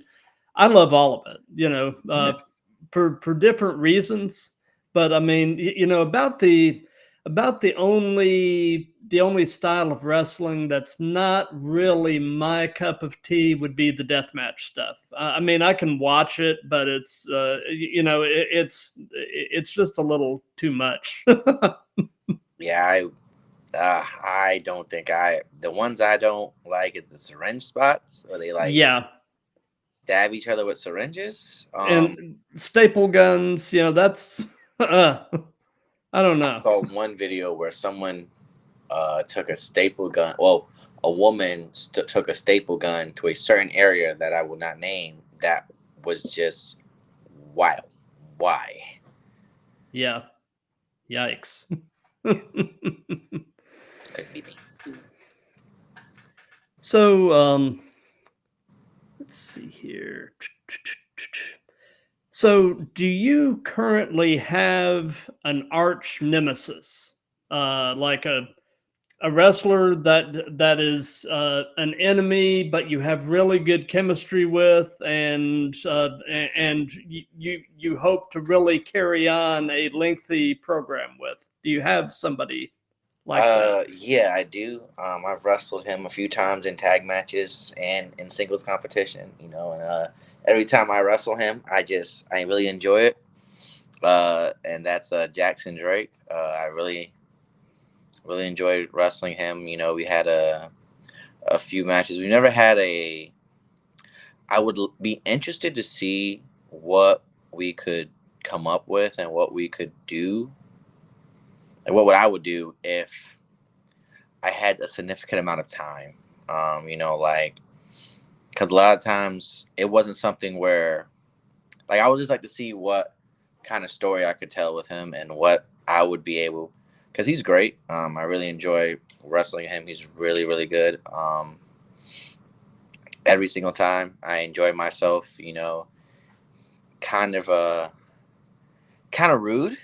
I love all of it, you know, for different reasons. But I mean, you know, about the only style of wrestling that's not really my cup of tea would be the deathmatch stuff. I mean, I can watch it, but it's you know, it's just a little too much. Yeah, I don't think the ones I don't like is the syringe spots where they like Yeah. stab each other with syringes. And staple guns, you know, that's I don't know. I saw one video where someone took a staple gun. Well, a woman took a staple gun to a certain area that I will not name. That was just wild. Why? Yeah. Yikes. Couldn't be me. So, let's see here. So, do you currently have an arch nemesis, like a wrestler that is an enemy, but you have really good chemistry with, and you hope to really carry on a lengthy program with? Do you have somebody like that? Yeah, I do. I've wrestled him a few times in tag matches and in singles competition. You know, and every time I wrestle him, I really enjoy it. And that's Jackson Drake. I really enjoyed wrestling him. You know, we had a few matches. We never had a. I would be interested to see what we could come up with and what we could do. And what I would do if I had a significant amount of time. You know, like, because a lot of times it wasn't something where, like, I would just like to see what kind of story I could tell with him and what I would be able, because he's great. I really enjoy wrestling him. He's really, really good. Every single time I enjoy myself, you know, kind of rude.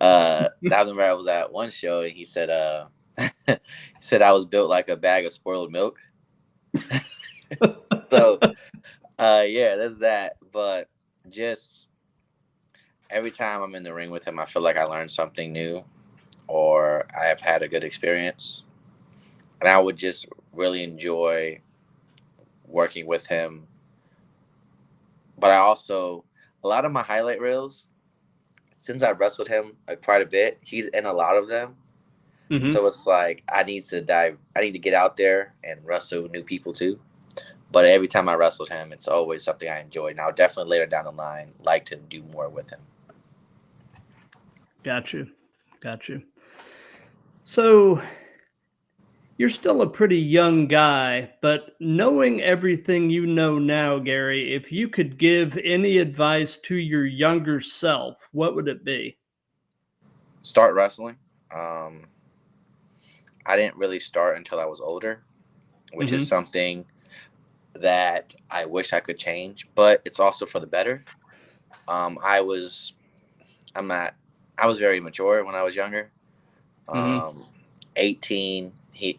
I remember I was at one show and he said, he said I was built like a bag of spoiled milk. So, yeah, there's that. But just, every time I'm in the ring with him, I feel like I learned something new or I have had a good experience. And I would just really enjoy working with him. But I also, a lot of my highlight reels, since I've wrestled him quite a bit, he's in a lot of them. Mm-hmm. So it's like I need to get out there and wrestle new people too. But every time I wrestled him, it's always something I enjoy. And I'll definitely later down the line like to do more with him. Got you. So you're still a pretty young guy, but knowing everything you know now, Gary, if you could give any advice to your younger self, what would it be? Start wrestling. I didn't really start until I was older, which is something that I wish I could change, but it's also for the better. I was very mature when I was younger. 18,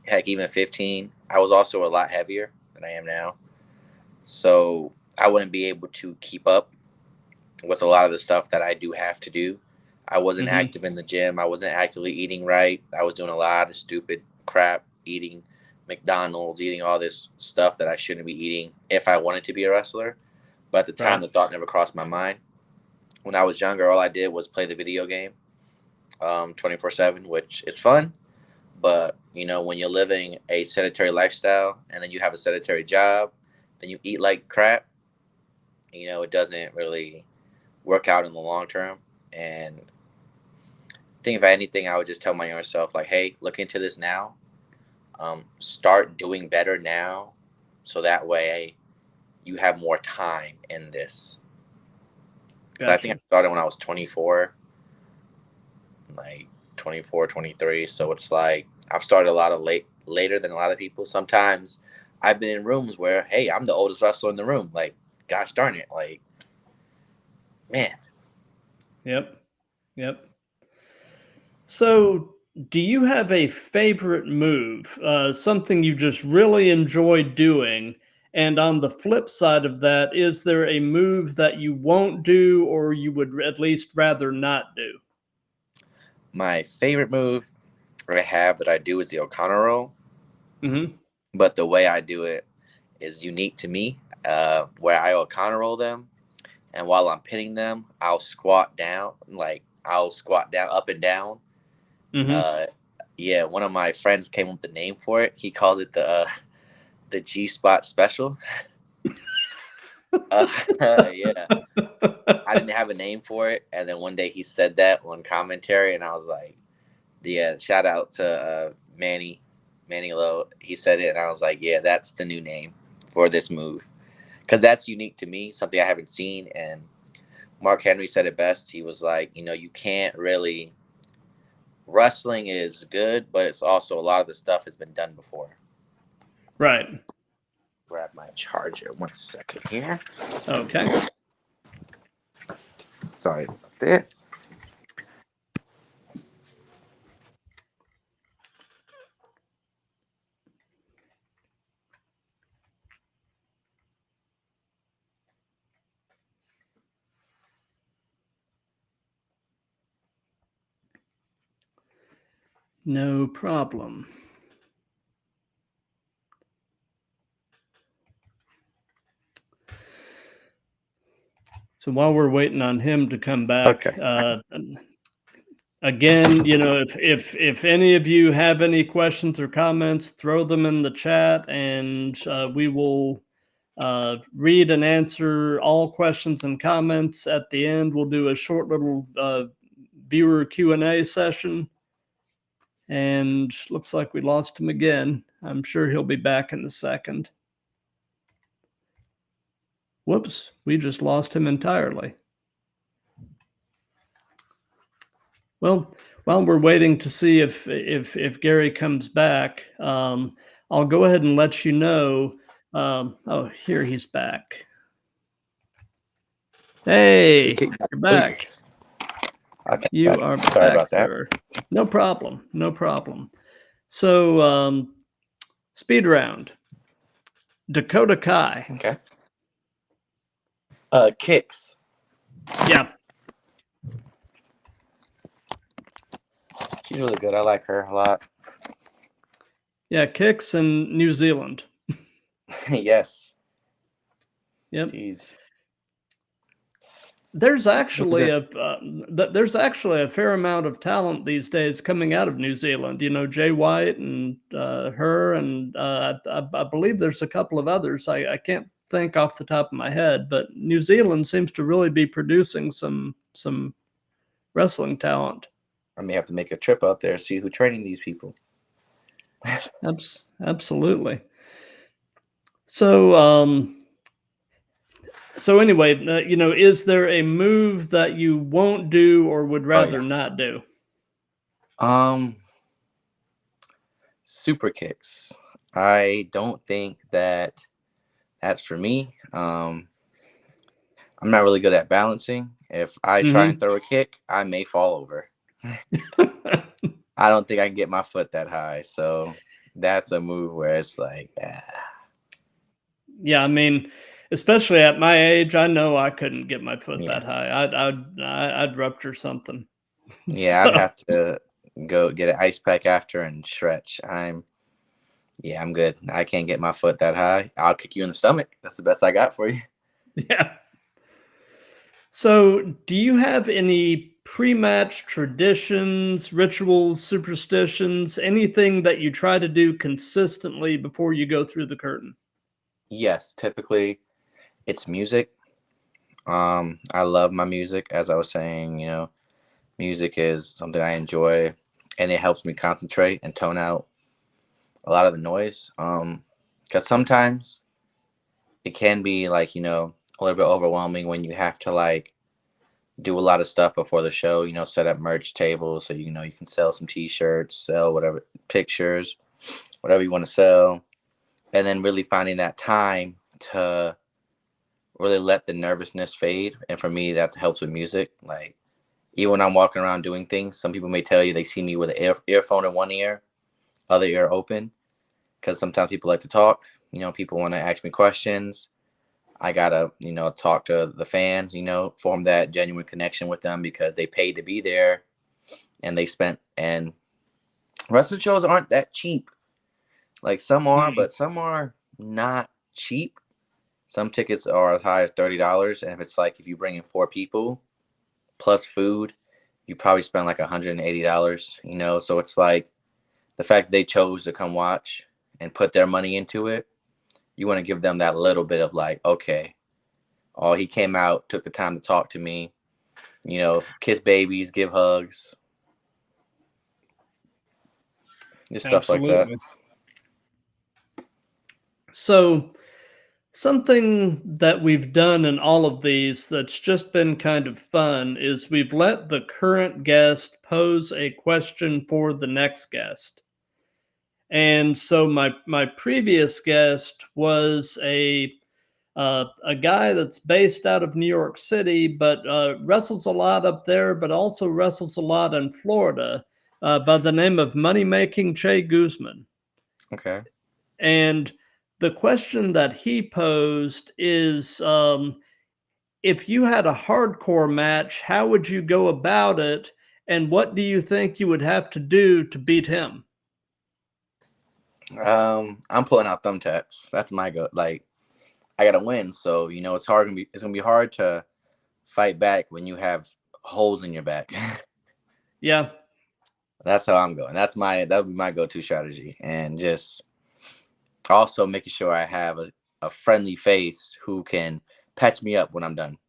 heck, even 15. I was also a lot heavier than I am now. So I wouldn't be able to keep up with a lot of the stuff that I do have to do. I wasn't active in the gym. I wasn't actively eating right. I was doing a lot of stupid crap, eating McDonald's, eating all this stuff that I shouldn't be eating if I wanted to be a wrestler. But at the time, the thought never crossed my mind. When I was younger, all I did was play the video game 24/7, which is fun. But, when you're living a sedentary lifestyle and then you have a sedentary job, then you eat like crap, it doesn't really work out in the long term. And I think if anything, I would just tell my younger self, like, hey, look into this now. Start doing better now. So that way you have more time in this. Gotcha. I think I started when I was 24, like 24, 23. So it's like I've started a lot of later than a lot of people. Sometimes I've been in rooms where, hey, I'm the oldest wrestler in the room. Like, gosh darn it. Like, man. Yep. So do you have a favorite move, something you just really enjoy doing? And on the flip side of that, is there a move that you won't do or you would at least rather not do? My favorite move I have that I do is the O'Connor roll. But the way I do it is unique to me, where I O'Connor roll them. And while I'm pinning them, I'll squat down up and down. Yeah, one of my friends came up with the name for it. He calls it the G-spot special. Yeah. I didn't have a name for it, and then one day he said that on commentary, and I was like, yeah, shout out to Manny Lowe. He said it, and I was like, yeah, that's the new name for this move. Because that's unique to me, something I haven't seen. And Mark Henry said it best. He was like, you can't really... Wrestling is good, but it's also a lot of the stuff has been done before. Right. Grab my charger 1 second here. Okay. Sorry about that. No problem. So while we're waiting on him to come back, again, if any of you have any questions or comments, throw them in the chat, and we will read and answer all questions and comments. At the end, we'll do a short little viewer Q&A session. And looks like we lost him again. I'm sure he'll be back in a second. Whoops, we just lost him entirely. Well, while we're waiting to see if Gary comes back, I'll go ahead and let you know. Oh, here he's back. Hey, you're back. Okay, you are sorry back, about sir. That. No problem. So, speed round. Dakota Kai. Okay. Kicks. Yeah. She's really good. I like her a lot. Yeah, Kicks in New Zealand. Yes. Yep. Jeez. There's actually a fair amount of talent these days coming out of New Zealand. You know, Jay White and her, and I believe there's a couple of others. I can't think off the top of my head, but New Zealand seems to really be producing some wrestling talent. I may have to make a trip out there, see who's training these people. Absolutely. So, so anyway, you know, is there a move that you won't do or would rather not do? Super kicks. I don't think that's for me. I'm not really good at balancing. If I try and throw a kick, I may fall over. I don't think I can get my foot that high. So that's a move where it's like, Yeah, I mean, especially at my age, I know I couldn't get my foot that high. I'd rupture something. Yeah, I'd have to go get an ice pack after and stretch. I'm good. I can't get my foot that high. I'll kick you in the stomach. That's the best I got for you. Yeah. So, do you have any pre-match traditions, rituals, superstitions, anything that you try to do consistently before you go through the curtain? Yes, typically it's music. I love my music. As I was saying, you know, music is something I enjoy, and it helps me concentrate and tone out a lot of the noise. Because sometimes it can be like, you know, a little bit overwhelming when you have to like do a lot of stuff before the show, you know, set up merch tables so you know you can sell some t-shirts, sell whatever, pictures, whatever you want to sell, and then really finding that time to really let the nervousness fade. And for me, that helps with music. Like even when I'm walking around doing things, some people may tell you they see me with an earphone in one ear, other ear open, because sometimes people like to talk. You know, people want to ask me questions. I gotta, you know, talk to the fans, you know, form that genuine connection with them because they paid to be there, and and wrestling shows aren't that cheap. Like some are, but some are not cheap. Some tickets are as high as $30, and if you bring in 4 people plus food, you probably spend like $180, you know. So it's like the fact they chose to come watch and put their money into it. You want to give them that little bit of like, okay, oh, he came out, took the time to talk to me, you know, kiss babies, give hugs, just stuff like that. So, something that we've done in all of these that's just been kind of fun is we've let the current guest pose a question for the next guest. And so my previous guest was a guy that's based out of New York City, but wrestles a lot up there, but also wrestles a lot in Florida, by the name of Money Making Che Guzman. Okay. And the question that he posed is, if you had a hardcore match, how would you go about it? And what do you think you would have to do to beat him? I'm pulling out thumbtacks. That's my go. Like, I gotta win, so you know it's gonna be hard to fight back when you have holes in your back. Yeah, that's how I'm going. That would be my go-to strategy, and just also making sure I have a friendly face who can patch me up when I'm done.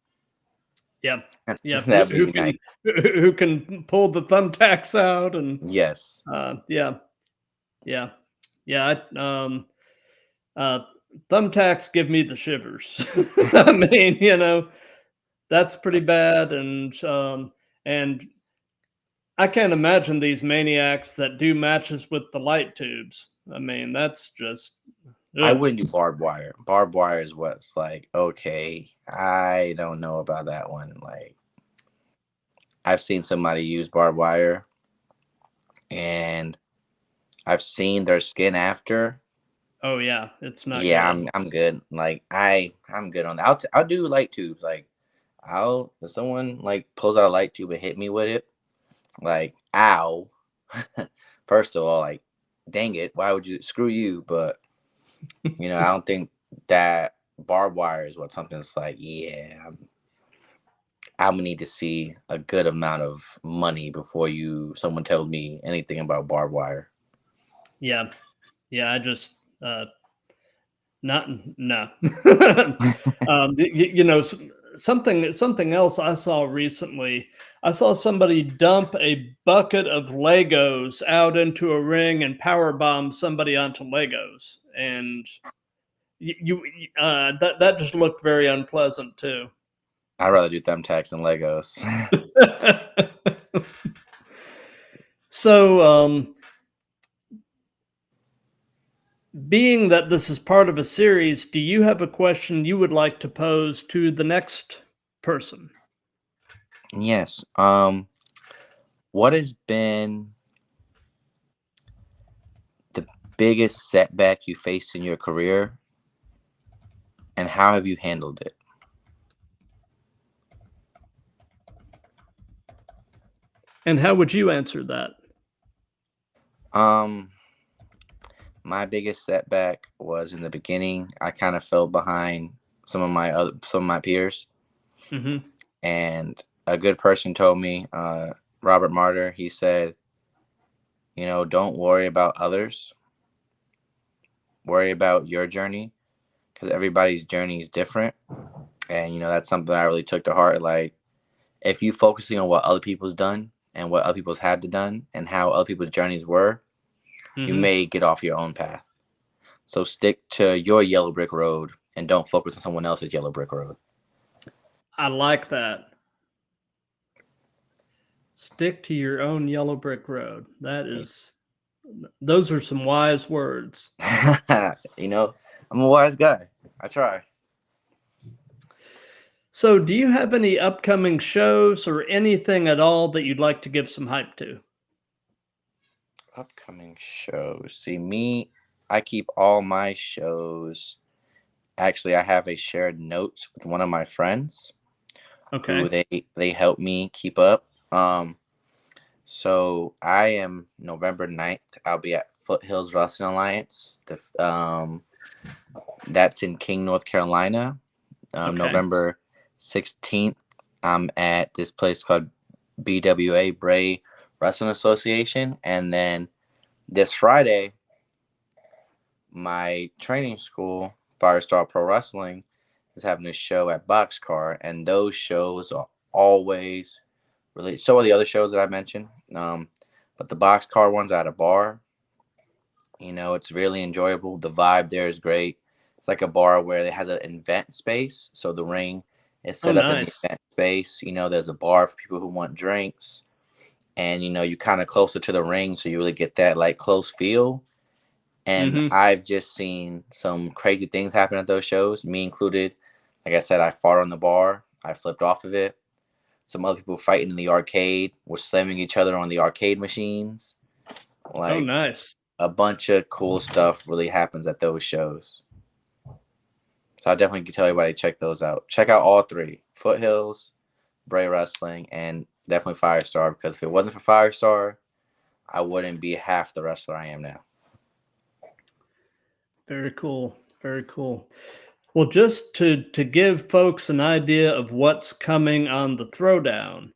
Yeah, yeah. That'd Who can pull the thumbtacks out and yes. Yeah. Thumbtacks give me the shivers. I mean, you know, that's pretty bad, and I can't imagine these maniacs that do matches with the light tubes. I mean, that's just. Ugh. I wouldn't do barbed wire. Barbed wire is what's like, okay, I don't know about that one. Like, I've seen somebody use barbed wire, and I've seen their skin after. Oh yeah, it's not. Yeah, good. I'm good. Like I'm good on that. I'll do light tubes. Like if someone like pulls out a light tube and hit me with it, like ow, first of all, like, dang it, why would you screw you? But you know, I don't think that barbed wire is what something's like. Yeah, I'm gonna need to see a good amount of money before someone tells me anything about barbed wire. Yeah. Yeah. I just, not, no. You know, something else I saw recently. I saw somebody dump a bucket of Legos out into a ring and power bomb somebody onto Legos, and that just looked very unpleasant too. I'd rather do thumbtacks than Legos. So, being that this is part of a series, do you have a question you would like to pose to the next person? Yes. What has been the biggest setback you faced in your career, and how have you handled it? And how would you answer that? My biggest setback was in the beginning. I kind of fell behind some of my peers, Mm-hmm. and a good person told me, Robert Martyr. He said, you know, don't worry about others. Worry about your journey, because everybody's journey is different. And you know, that's something I really took to heart. Like, if you focusing on what other people's done and what other people's had to done and how other people's journeys were, you Mm-hmm. may get off your own path. So stick to your yellow brick road and don't focus on someone else's yellow brick road. I like that. Stick to your own yellow brick road. Those are some wise words. You know, I'm a wise guy. I try. So, do you have any upcoming shows or anything at all that you'd like to give some hype to? Upcoming shows. See, I keep all my shows. Actually, I have a shared notes with one of my friends who Okay. they help me keep up. So I am November 9th. I'll be at Foothills Wrestling Alliance. That's in King, North Carolina. Okay. November 16th, I'm at this place called BWA, Bray Wrestling Association. And then this Friday, my training school, Firestar Pro Wrestling, is having a show at Boxcar. And those shows are always really, so are the other shows that I mentioned. But the Boxcar one's at a bar. You know, it's really enjoyable. The vibe there is great. It's like a bar where it has an event space. So the ring is Oh, set up in the nice. event space. You know, there's a bar for people who want drinks. And, you know, you kind of closer to the ring. So you really get that like close feel. And Mm-hmm. I've just seen some crazy things happen at those shows, me included. Like I said, I fought on the bar. I flipped off of it. Some other people fighting in the arcade were slamming each other on the arcade machines. Oh, Like, nice. a bunch of cool stuff really happens at those shows. So I definitely can tell everybody check those out. Check out all three: Foothills, Bray Wrestling, and definitely Firestar. Because if it wasn't for Firestar, I wouldn't be half the wrestler I am now. Very cool. Very cool. Well, just to give folks an idea of what's coming on the Throwdown,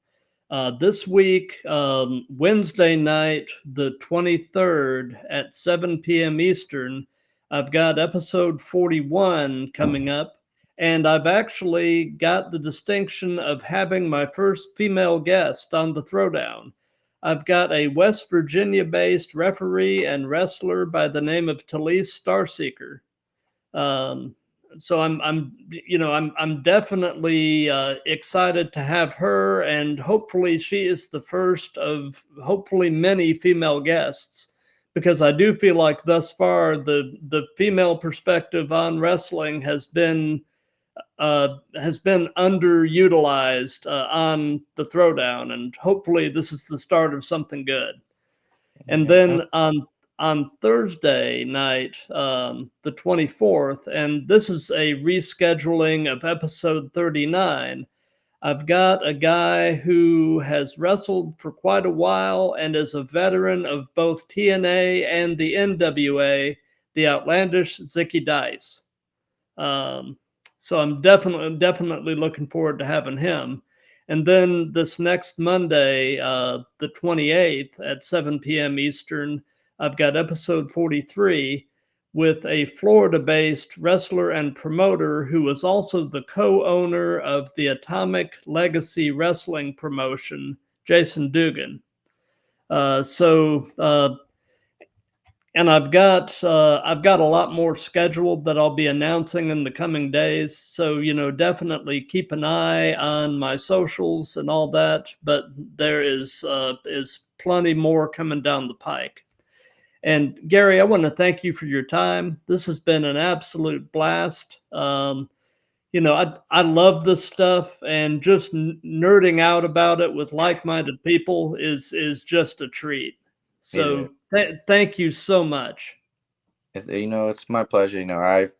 this week, Wednesday night, the 23rd at 7 p.m. Eastern, I've got episode 41 coming up, and I've actually got the distinction of having my first female guest on the Throwdown. I've got a West Virginia-based referee and wrestler by the name of Talise Starseeker. So I'm definitely excited to have her, and hopefully she is the first of hopefully many female guests, because I do feel like thus far the female perspective on wrestling has been underutilized on the Throwdown, and hopefully this is the start of something good. And then on Thursday night, the 24th, and this is a rescheduling of episode 39, I've got a guy who has wrestled for quite a while and is a veteran of both TNA and the NWA, the outlandish Zicky Dice. So I'm definitely looking forward to having him. And then this next Monday, the 28th at 7 p.m. Eastern, I've got episode 43 with a Florida-based wrestler and promoter who is also the co-owner of the Atomic Legacy Wrestling promotion, Jason Dugan. And I've got a lot more scheduled that I'll be announcing in the coming days. So, definitely keep an eye on my socials and all that. But there is plenty more coming down the pike. And Gary, I want to thank you for your time. This has been an absolute blast. I love this stuff, and just nerding out about it with like-minded people is just a treat. So thank you so much. It's my pleasure.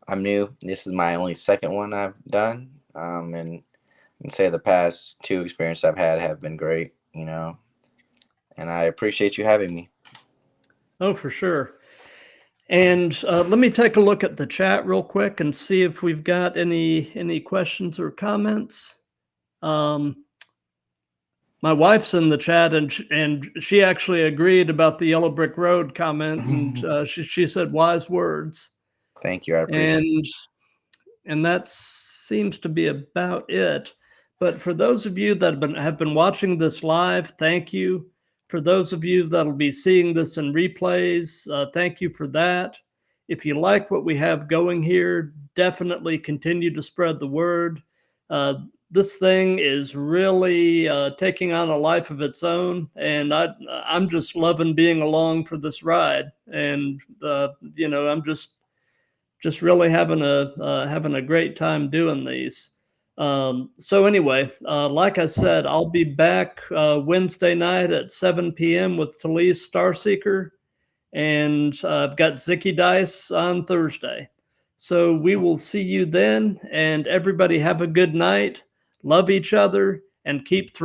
I'm new. This is my only second one I've done, and say the past 2 experiences I've had have been great. And I appreciate you having me. Oh, for sure. And let me take a look at the chat real quick and see if we've got any questions or comments. My wife's in the chat, and she actually agreed about the Yellow Brick Road comment, and she said wise words. Thank you. I appreciate it. And that seems to be about it. But for those of you that have been watching this live, thank you. For those of you that'll be seeing this in replays, thank you for that. If you like what we have going here, definitely continue to spread the word. This thing is really taking on a life of its own, and I'm just loving being along for this ride. And I'm just really having a great time doing these. So anyway, like I said, I'll be back Wednesday night at 7 p.m. with Talise Starseeker, and I've got Zicky Dice on Thursday. So we will see you then, and everybody have a good night, love each other, and keep throwing.